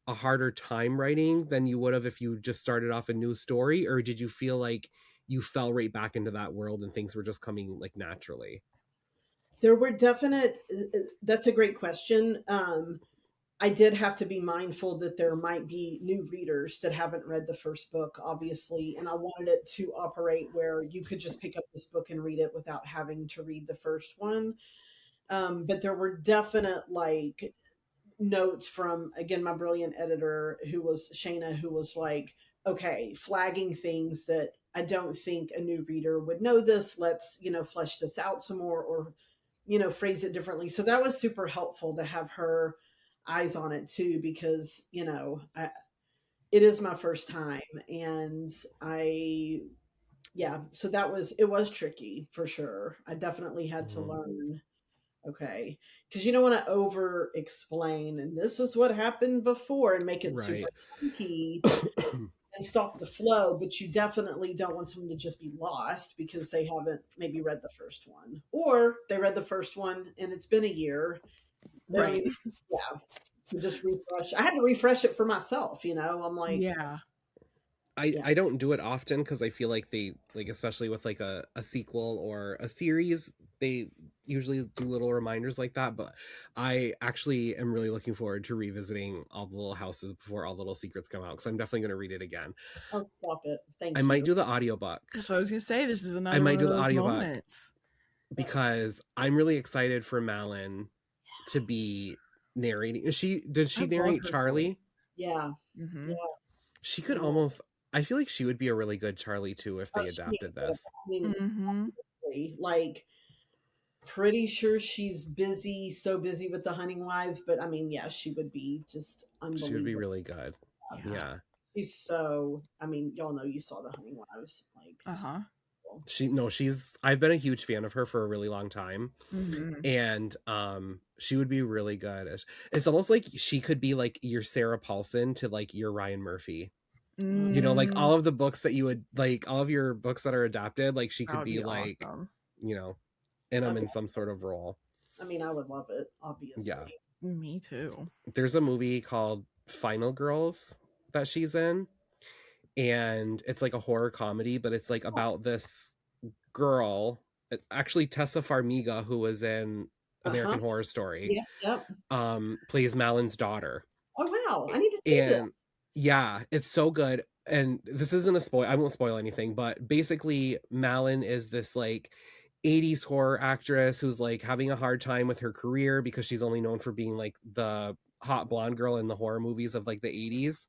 a harder time writing than you would have if you just started off a new story, or did you feel like you fell right back into that world and things were just coming like naturally? There were definite, that's a great question. I did have to be mindful that there might be new readers that haven't read the first book, obviously, and I wanted it to operate where you could just pick up this book and read it without having to read the first one. But there were definite like notes from, again, my brilliant editor, who was Shayna, who was like, okay, flagging things that I don't think a new reader would know this. Let's, flesh this out some more, or, phrase it differently. So that was super helpful to have her eyes on it too, because, it is my first time. And so it was tricky for sure. I definitely had to learn. Okay. Because you don't want to over explain, and this is what happened before, and make it super chunky and stop the flow. But you definitely don't want someone to just be lost because they haven't maybe read the first one, or they read the first one and it's been a year. Right. Just refresh. I had to refresh it for myself. I'm like, yeah. I don't do it often because I feel like they, like, especially with like a sequel or a series, they usually do little reminders like that. But I actually am really looking forward to revisiting All the Little Houses before All the Little Secrets come out, because I'm definitely going to read it again. Oh, stop it. Thank you. I might do the audiobook. That's what I was going to say. This is another I might one do of the those audiobook moments. because I'm really excited for Malin to be narrating. Did she narrate Charlie? Voice. Yeah. Mm-hmm. Yeah. She could almost, I feel like she would be a really good Charlie too if they adapted this. Like, pretty sure she's busy, so busy with the Hunting Wives, but I mean, yeah, she would be just unbelievable. She would be really good. Yeah. She's so, I mean, y'all know, you saw the Hunting Wives. Like, I've been a huge fan of her for a really long time. And she would be really good. It's almost like she could be like your Sarah Paulson to like your Ryan Murphy. Like all of the books that you would like, all of your books that are adapted, like she could be like, awesome. In them in some sort of role. I mean, I would love it, obviously. Yeah. Me too. There's a movie called Final Girls that she's in, and it's like a horror comedy, but it's like about this girl, actually Tessa Farmiga, who was in American Horror Story, plays Malin's daughter. Oh wow, I need to see this. Yeah, it's so good. And this isn't a spoil, I won't spoil anything, but basically Malin is this like 80s horror actress who's like having a hard time with her career because she's only known for being like the hot blonde girl in the horror movies of like the 80s.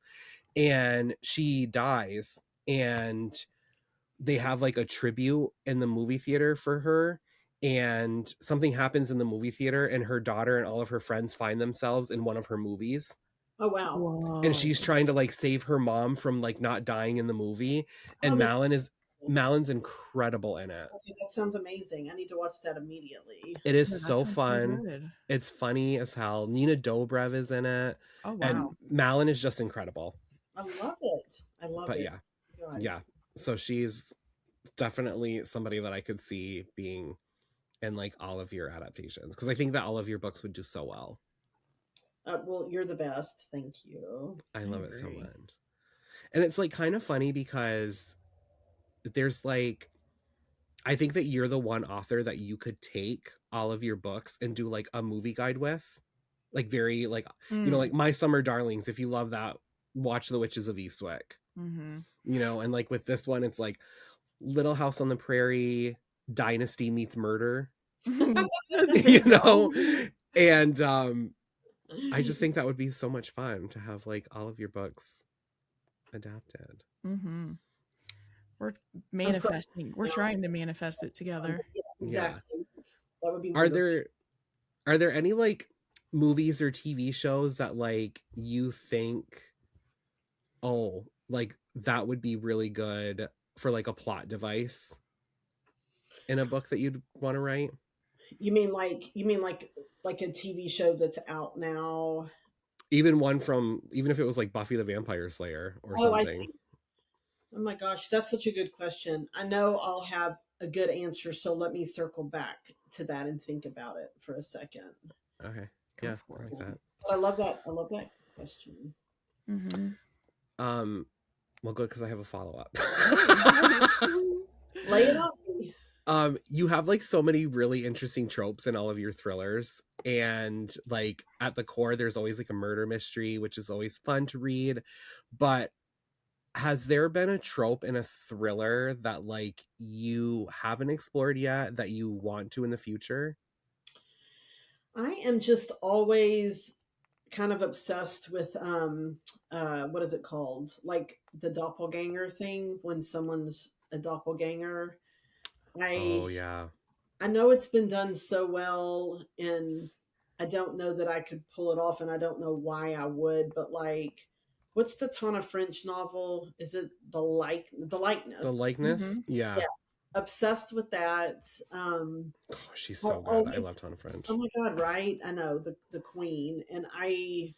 And she dies, and they have like a tribute in the movie theater for her, and something happens in the movie theater and her daughter and all of her friends find themselves in one of her movies. Oh wow. Whoa. And she's trying to like save her mom from like not dying in the movie, and Malin's incredible in it. Okay, that sounds amazing. I need to watch that immediately. It is so fun. So it's funny as hell. Nina Dobrev is in it. Oh wow. And Malin is just incredible. I love it. But yeah. Yeah. So she's definitely somebody that I could see being in like all of your adaptations, because I think that all of your books would do so well. Well, you're the best. Thank you. I love it so much. And it's like kind of funny because there's like, I think that you're the one author that you could take all of your books and do like a movie guide with, like very like, like My Summer Darlings. If you love that, watch The Witches of Eastwick. And like with this one, it's like Little House on the Prairie, Dynasty meets murder, and I just think that would be so much fun to have like all of your books adapted. We're manifesting. We're trying to manifest it together. Exactly. That would be wonderful. Are there any like movies or TV shows that like you think, oh, like that would be really good for like a plot device in a book that you'd want to write? You mean like a TV show that's out now? Even if it was like Buffy the Vampire Slayer or something. I see. Oh my gosh, that's such a good question. I know I'll have a good answer. So let me circle back to that and think about it for a second. Okay. Go Yeah, for I it. like that. But I love that. I love that question. Mm-hmm. Well, good, because I have a follow-up. Lay it on me. You have like so many really interesting tropes in all of your thrillers, and like at the core there's always like a murder mystery, which is always fun to read. But has there been a trope in a thriller that like you haven't explored yet that you want to in the future? I am just always kind of obsessed with what is it called? Like the doppelganger thing when someone's a doppelganger. Oh I yeah. I know it's been done so well, and I don't know that I could pull it off, and I don't know why I would, but like what's the Tana French novel? Is it the The likeness? likeness? Mm-hmm. Yeah. Yeah. Obsessed with that. Oh, she's I'll so good. I love always Tana French. Oh my god, right? I know the queen, and I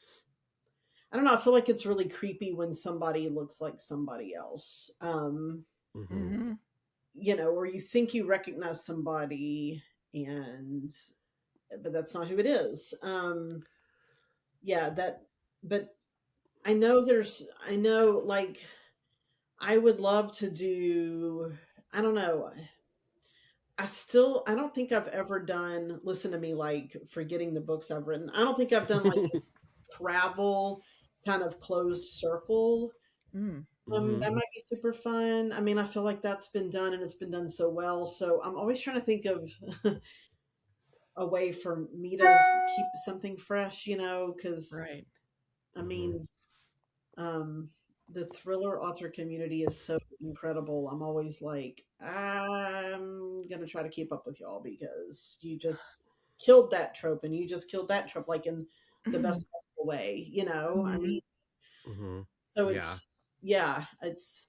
don't know. I feel like it's really creepy when somebody looks like somebody else. Mm-hmm. Mm-hmm. Or you think you recognize somebody, and but that's not who it is. Yeah, but I know, like, I would love to do, I don't know. I don't think I've ever done, listen to me, like, forgetting the books I've written. I don't think I've done like travel kind of closed circle. Mm. Mm-hmm. That might be super fun. I mean, I feel like that's been done and it's been done so well. So I'm always trying to think of a way for me to keep something fresh, because Right. I Mm-hmm. mean, um, the thriller author community is so incredible. I'm always like, I'm gonna try to keep up with y'all because you just killed that trope and you just killed that trope like in the best possible way. I Mm-hmm. mean, Mm-hmm. so Yeah. it's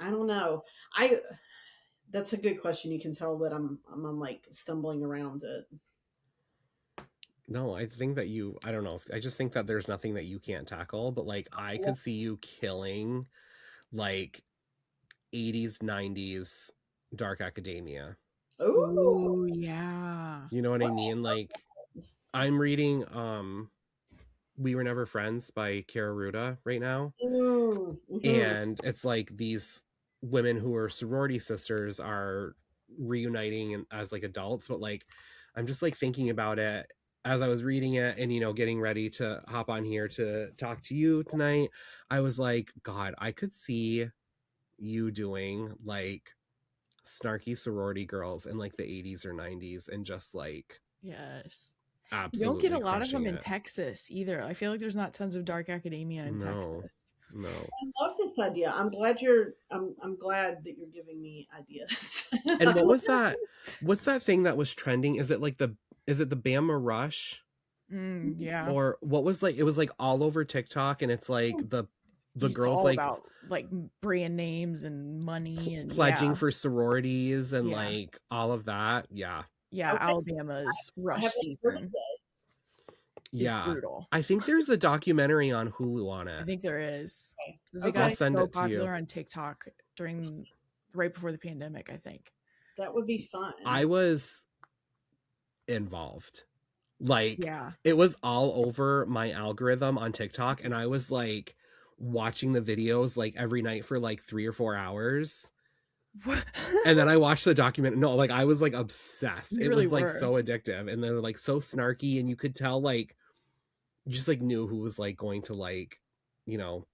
I don't know. I That's a good question. You can tell that I'm like stumbling around it. No, I think that I don't know. I just think that there's nothing that you can't tackle, but like I Yeah. could see you killing like 80s, 90s dark academia. Ooh. Oh yeah. You know what I mean? Like I'm reading We Were Never Friends by Kara Ruda right now, Mm-hmm. and it's like these women who are sorority sisters are reuniting as like adults, but like I'm just like thinking about it as I was reading it and getting ready to hop on here to talk to you tonight. I was like, god, I could see you doing like snarky sorority girls in like the 80s or 90s and just like Yes. You don't get a absolutely lot of them crushing in it. Texas either. I feel like there's not tons of dark academia in No, Texas. no. I love this idea. I'm glad that you're giving me ideas. And what was that? What's that thing that was trending? Is it the Bama Rush? Yeah. Or what was like it was like all over TikTok, and it's like the It's girls all like about like brand names and money and pledging yeah. for sororities and Yeah. like all of that. Yeah. Yeah. Okay, Alabama's I rush haven't heard of season this. is Yeah. brutal. I think there's a documentary on Hulu on I it. think there is. Okay. 'Cause it I'll got Okay, send so it to you. popular on TikTok right before the pandemic, I think. that would be fun. I was involved. Like Yeah. it was all over my algorithm on TikTok, and I was like watching the videos like every night for like 3 or 4 hours. And then I watched the document. No, like I was like obsessed. You It really was like were. so addictive, and they're like so snarky, and you could tell like you just like knew who was like going to like you know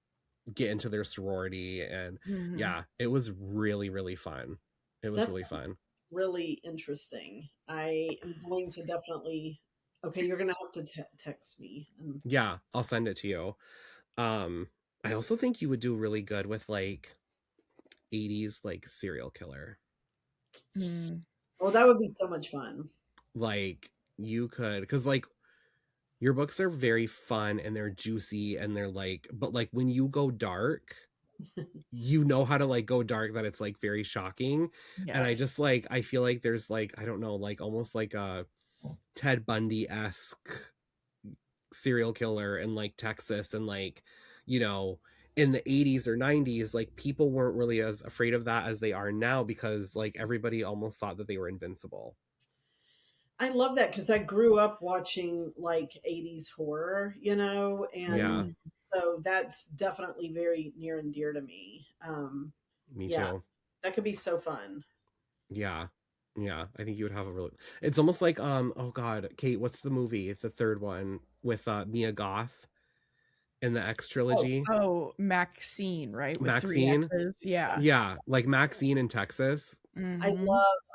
get into their sorority, and Mhm. yeah, it was really really fun. It was That really sounds fun. really interesting. I am going to definitely. Okay, you're gonna have to text me. Yeah, I'll send it to you. I also think you would do really good with like 80s like serial killer. Mm. Oh, that would be so much fun. Like you could, because like your books are very fun and they're juicy and they're like, but like when you go dark, you know how to like go dark that it's like very shocking. And I Yes. just like I feel like there's like I don't know, like almost like a Ted Bundy-esque serial killer in like Texas, and like you know in the 80s or 90s, like people weren't really as afraid of that as they are now, because like everybody almost thought that they were invincible. I love that because I grew up watching like 80s horror, and Yeah. so that's definitely very near and dear to me. Me Yeah, too. that could be so fun. Yeah. Yeah, I think you would have a really, it's almost like oh god, Kate, what's the movie, the third one with Mia Goth in the X Oh, trilogy? Oh, Maxine, right? With three Maxine. X's. Yeah. Yeah, like Maxine in Texas. Mm-hmm. I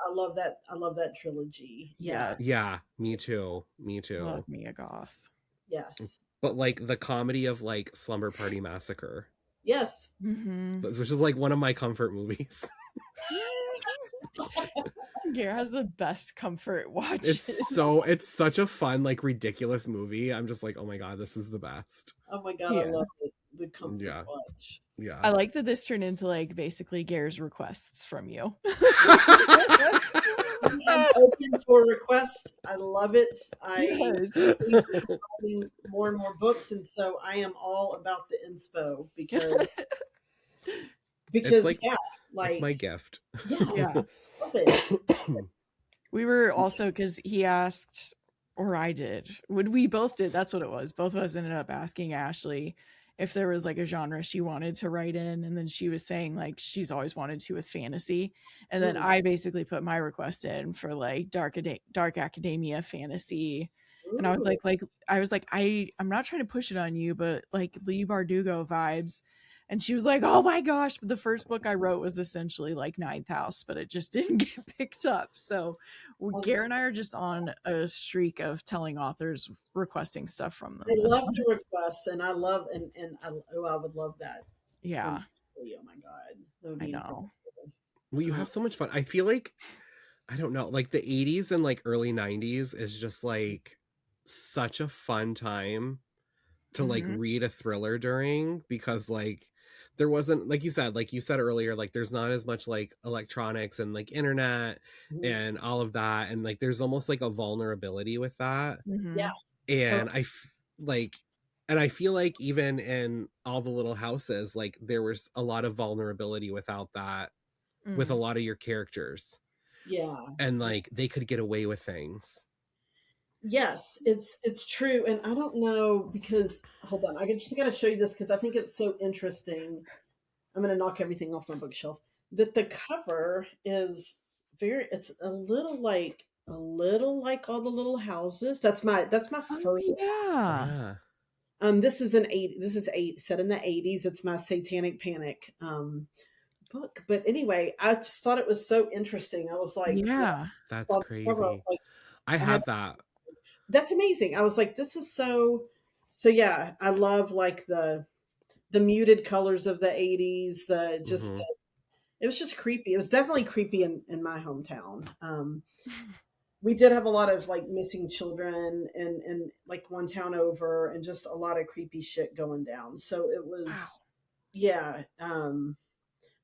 love that. I love that trilogy. Yeah. Yeah. Yeah, me too. Me too. Love Mia Goth. Yes. But like the comedy of like Slumber Party Massacre, Yes. Mm-hmm. which is like one of my comfort movies. Gare has the best comfort watches. It's such a fun, like ridiculous movie. I'm just like, oh my god, this is the best. Oh my god, Yeah. I love it. The comfort Yeah. watch. Yeah. I like that this turned into like basically Gare's requests from you. I'm open for requests. I love it. Yes. keep writing more and more books, and so I am all about the inspo because like- yeah, like It's my gift. Yeah. love it. We were also, because he asked, or I did, we both did, that's what it was. Both of us ended up asking Ashley if there was like a genre she wanted to write in. And then she was saying like she's always wanted to with fantasy. And then I basically put my request in for like dark academia fantasy. And I was like, I'm not trying to push it on you, but like Lee Bardugo vibes. And she was like, oh my gosh. But the first book I wrote was essentially like Ninth House, but it just didn't get picked up. So Gare and I are just on a streak of telling authors requesting stuff from them. I love the requests, and I love and I would love that. Yeah. Oh my god, that would I be know. incredible. Well, you have so much fun. I feel like, I don't know, like the 80s and like early 90s is just like such a fun time to like Mhm. read a thriller during, because like there wasn't, like you said earlier, like there's not as much like electronics and like internet Mhm. and all of that, and like there's almost like a vulnerability with that. Mhm. Yeah. And I feel like even in All the Little Houses, like there was a lot of vulnerability without that, with a Mm. lot of your characters, Yeah. and like they could get away with things. Yes, it's true, and I don't know because hold on, I just got to show you this because I think it's so interesting. I'm going to knock everything off my bookshelf. That the cover is it's a little like All the Little Houses. That's my Oh, first. yeah. Yeah. This is set in the 80s. It's my Satanic Panic book. But anyway, I just thought it was so interesting. I was like, Yeah. That's on crazy. Discover, I was like, I have that. that's amazing. I was like, this is so yeah, I love like the muted colors of the 80s, the just Mhm. it was just creepy. It was definitely creepy in my hometown. We did have a lot of like missing children and like one town over, and just a lot of creepy shit going down. So it was Wow. yeah.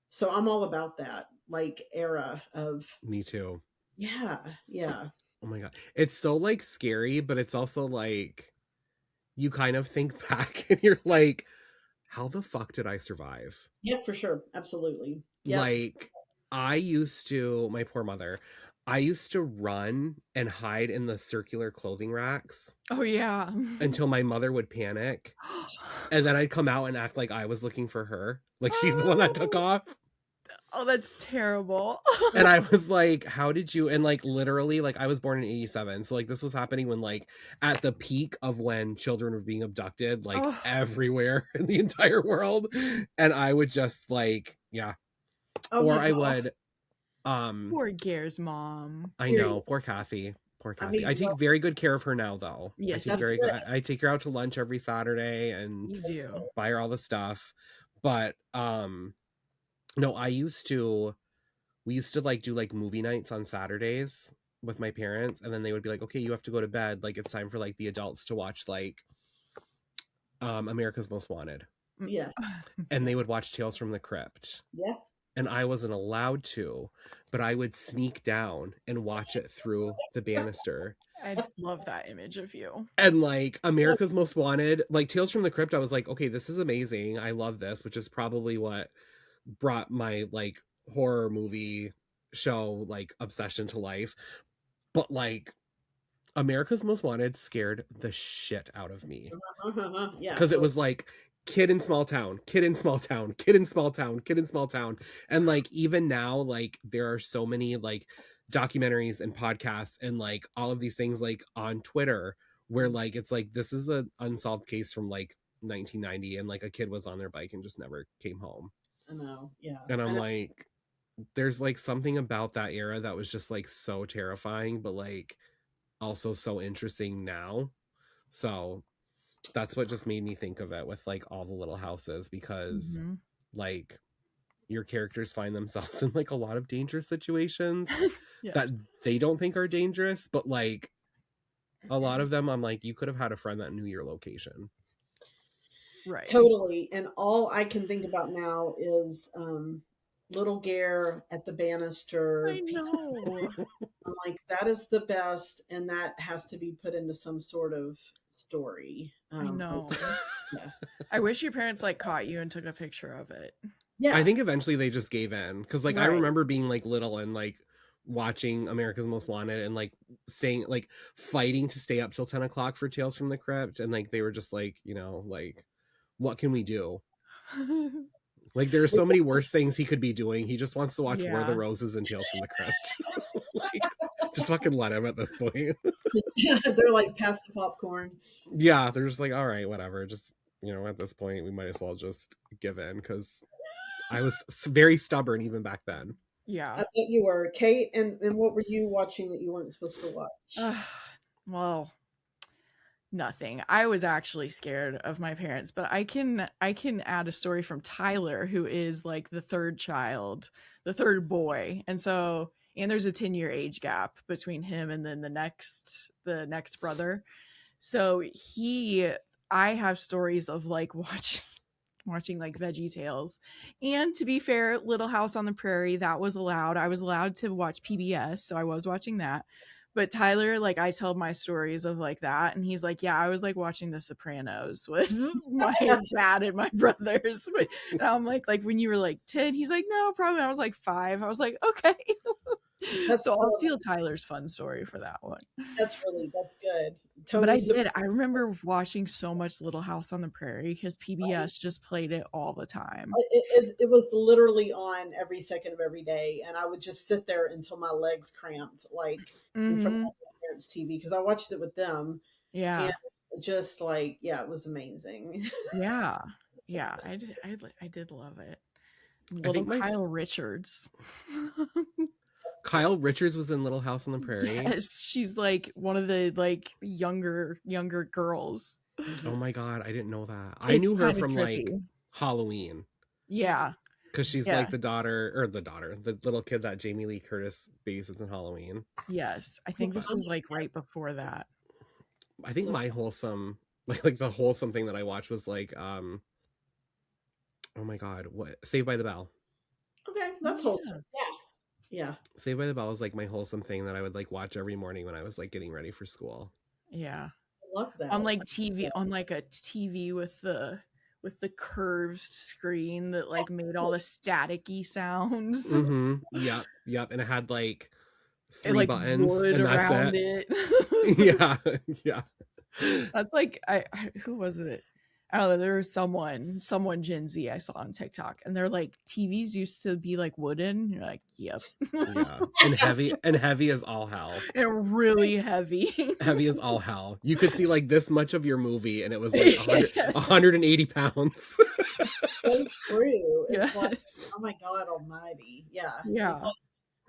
So I'm all about that like era of Me too. yeah. Oh my god. It's so like scary, but it's also like you kind of think back and you're like, how the fuck did I survive? Yeah, for sure. Absolutely. Yeah. Like my poor mother, I used to run and hide in the circular clothing racks Oh, yeah. until my mother would panic. And then I'd come out and act like I was looking for her. Like she's the one that took off. Oh, that's terrible. And I was like, how did you? And like literally, like I was born in 87. So like this was happening when like at the peak of when children were being abducted, like Oh. everywhere in the entire world. And I would just like, yeah. Oh Or my I God. would Poor Gare's mom. I know, Seriously. poor Kathy. Poor I Kathy. mean, I take well- very good care of her now though. Yes, that's good. I take her out to lunch every Saturday and You do. buy her all the stuff. But no, we used to like do like movie nights on Saturdays with my parents, and then they would be like, okay, you have to go to bed, like it's time for like the adults to watch like America's Most Wanted. Yeah. And they would watch Tales from the Crypt. Yeah. And I wasn't allowed to, but I would sneak down and watch it through the banister I love that image of you. And like America's Most Wanted, like Tales from the Crypt, I was like, okay, this is amazing. I love this, which is probably what brought my like horror movie show like obsession to life. But like America's Most Wanted scared the shit out of me. Yeah. Because it was like kid in small town, kid in small town, kid in small town, kid in small town. And like even now, like there are so many like documentaries and podcasts and like all of these things like on Twitter where like it's like this is an unsolved case from like 1990 and like a kid was on their bike and just never came home. I know. Yeah. And I'm like, there's like something about that era that was just like so terrifying, but like also so interesting now. So that's what just made me think of it with like all the little houses, because like your characters find themselves in like a lot of dangerous situations that they don't think are dangerous, but like a lot of them I'm like, you could have had a friend that knew your location. Right. Totally. And all I can think about now is little Gare at the banister. I know. I'm like, that is the best, and that has to be put into some sort of story. I know. I wish your parents like caught you and took a picture of it. Yeah. I think eventually they just gave in, because like I remember being like little and like watching America's Most Wanted and like staying like fighting to stay up till 10 o'clock for Tales from the Crypt, and like they were just like, you know, like what can we do? Like there are so many worse things he could be doing. He just wants to watch War of the Roses and Tales from the Crypt. Like, just fucking let him at this point. They're like, pass the popcorn. Yeah, they're just like, all right, whatever. Just, you know, at this point, we might as well just give in, because I was very stubborn even back then. Yeah. I bet you were. Kate, and what were you watching that you weren't supposed to watch? Well, nothing. I was actually scared of my parents, but I can add a story from Tyler, who is like the third child, the third boy. And there's a 10-year age gap between him and then the next brother. So I have stories of like watching like Veggie Tales. And to be fair, Little House on the Prairie, that was allowed. I was allowed to watch PBS, so I was watching that. But Tyler, like, I tell my stories of like that, and he's like, yeah, I was like watching The Sopranos with my dad and my brothers. And I'm like when you were like 10, he's like, no, probably when I was like 5. I was like, okay. So I'll steal Tyler's fun story for that one. That's good. Totally. But I remember watching so much Little House on the Prairie because PBS just played it all the time. It was literally on every second of every day, and I would just sit there until my legs cramped, like in front of my parents' TV, because I watched it with them. Yeah, and just like, yeah, it was amazing. Yeah, I did love it. Little Kyle Richards. Kyle Richards was in Little House on the Prairie. Yes, she's like one of the like younger girls. Oh my god, I didn't know that. I knew her from like Halloween. Yeah, because she's like the little kid that Jamie Lee Curtis babysits in Halloween. Yes, I think this was like right before that. I think my wholesome, like the wholesome thing that I watched was like, oh my god, what? Saved by the Bell. Okay, that's wholesome. Yeah. Saved by the Bell is like my wholesome thing that I would like watch every morning when I was like getting ready for school. Yeah. I love that. On like TV, on like a TV with the curved screen that like made all the staticky sounds. Yep. And it had like 3 buttons wood and that's around it. Yeah. That's like who was it? I don't know, there was someone Gen Z I saw on TikTok, and they're like, TVs used to be like wooden. You're like, yep. Yeah. And heavy as all hell. And really heavy. Heavy as all hell. You could see like this much of your movie and it was like 180 pounds. So true. It's Yes. like, oh my God almighty. Yeah. Yeah. It's like,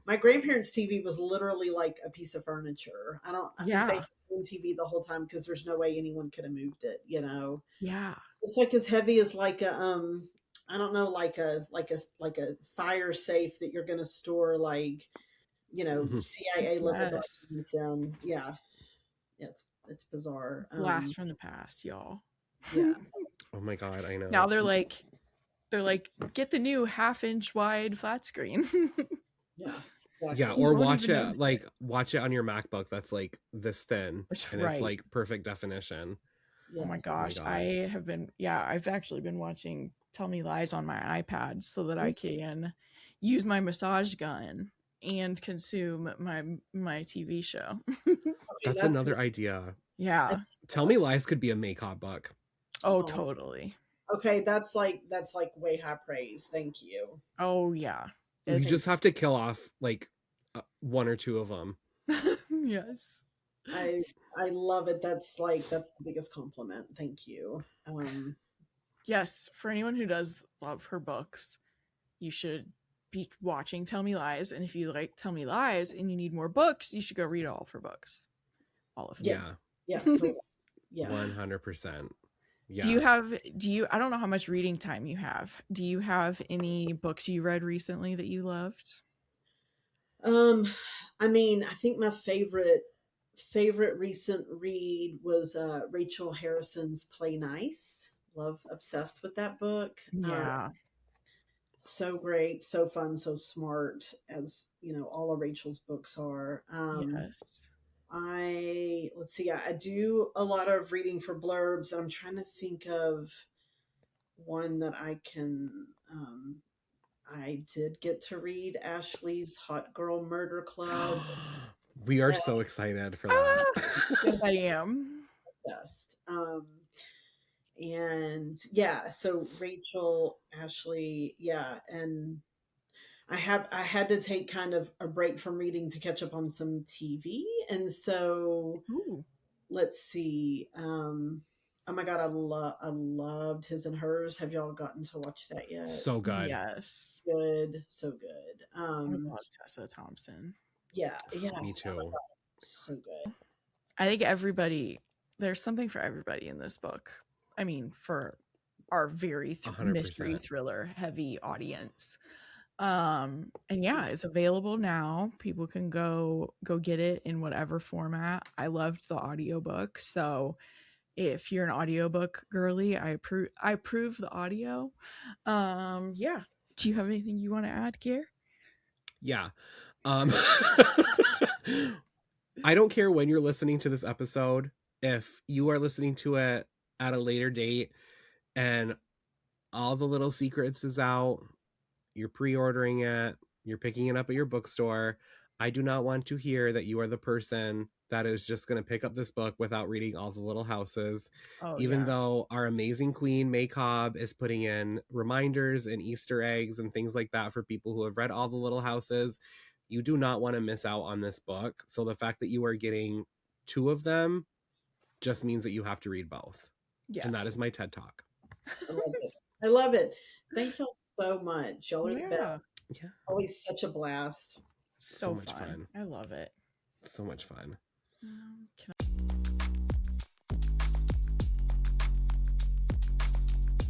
my grandparents' TV was literally like a piece of furniture. I think they had TV the whole time because there's no way anyone could have moved it, you know? Yeah. It's like as heavy as like a, I don't know, like a fire safe that you're going to store like, you know, CIA level documents in. Yeah. It's bizarre. Blast from the past, y'all. Yeah. Oh my God, I know. Now they're like, get the new 1/2-inch wide flat screen. Yeah. Yeah, You or won't watch even it notice like watch it on your MacBook that's like this thin That's and right. it's like perfect definition. Oh my Yeah. gosh. God. I've actually been watching Tell Me Lies on my iPad so that I can use my massage gun and consume my TV show. Okay, That's another idea. Yeah. that's Tell Me Lies could be a May Cobb book. Oh, Oh. totally. okay. That's like way high praise. Thank you. Oh, yeah. We just have to kill off like one or two of them. Yes. I love it. That's the biggest compliment. Thank you. Yes, for anyone who does love her books, you should be watching Tell Me Lies. And if you like Tell Me Lies and you need more books, you should go read all of her books. All of them. Yeah. Yeah. Totally. Yeah. 100%. Yeah. Do you I don't know how much reading time you have. Do you have any books you read recently that you loved? I mean, I think my favorite recent read was Rachel Harrison's Play Nice. Obsessed with that book. Yeah. So great, so fun, so smart, as you know, all of Rachel's books are. Yes. Let's see, I do a lot of reading for blurbs, and I'm trying to think of one that I can. I did get to read Ashley's Hot Girl Murder Club. We are so excited for that. Yes, I am. Obsessed. And yeah, so Rachel, Ashley, yeah, and I had to take kind of a break from reading to catch up on some TV, and so Ooh. let's see. Oh my god, I loved His and Hers. Have y'all gotten to watch that yet? So good. Yes. Good, so good. I love Tessa Thompson. Yeah. Me too. So good. I think there's something for everybody in this book. I mean, for our very 100%. mystery thriller heavy audience. And yeah, it's available now. People can go get it in whatever format. I loved the audiobook, so if you're an audiobook girly, I approve the audio. Yeah. Do you have anything you want to add, Gare? Yeah. I don't care when you're listening to this episode. If you are listening to it at a later date and all the little secrets is out, you're pre-ordering it, you're picking it up at your bookstore, I do not want to hear that you are the person that is just going to pick up this book without reading all the little houses. Even though our amazing queen May Cobb is putting in reminders and Easter eggs and things like that for people who have read all the little houses, you do not want to miss out on this book. So the fact that you are getting 2 of them just means that you have to read both. Yes. And that is my TED Talk. I love it. Thank y'all so much. Y'all are the best. Yeah. It's always such a blast. So much fun. I love it. So much fun. Can I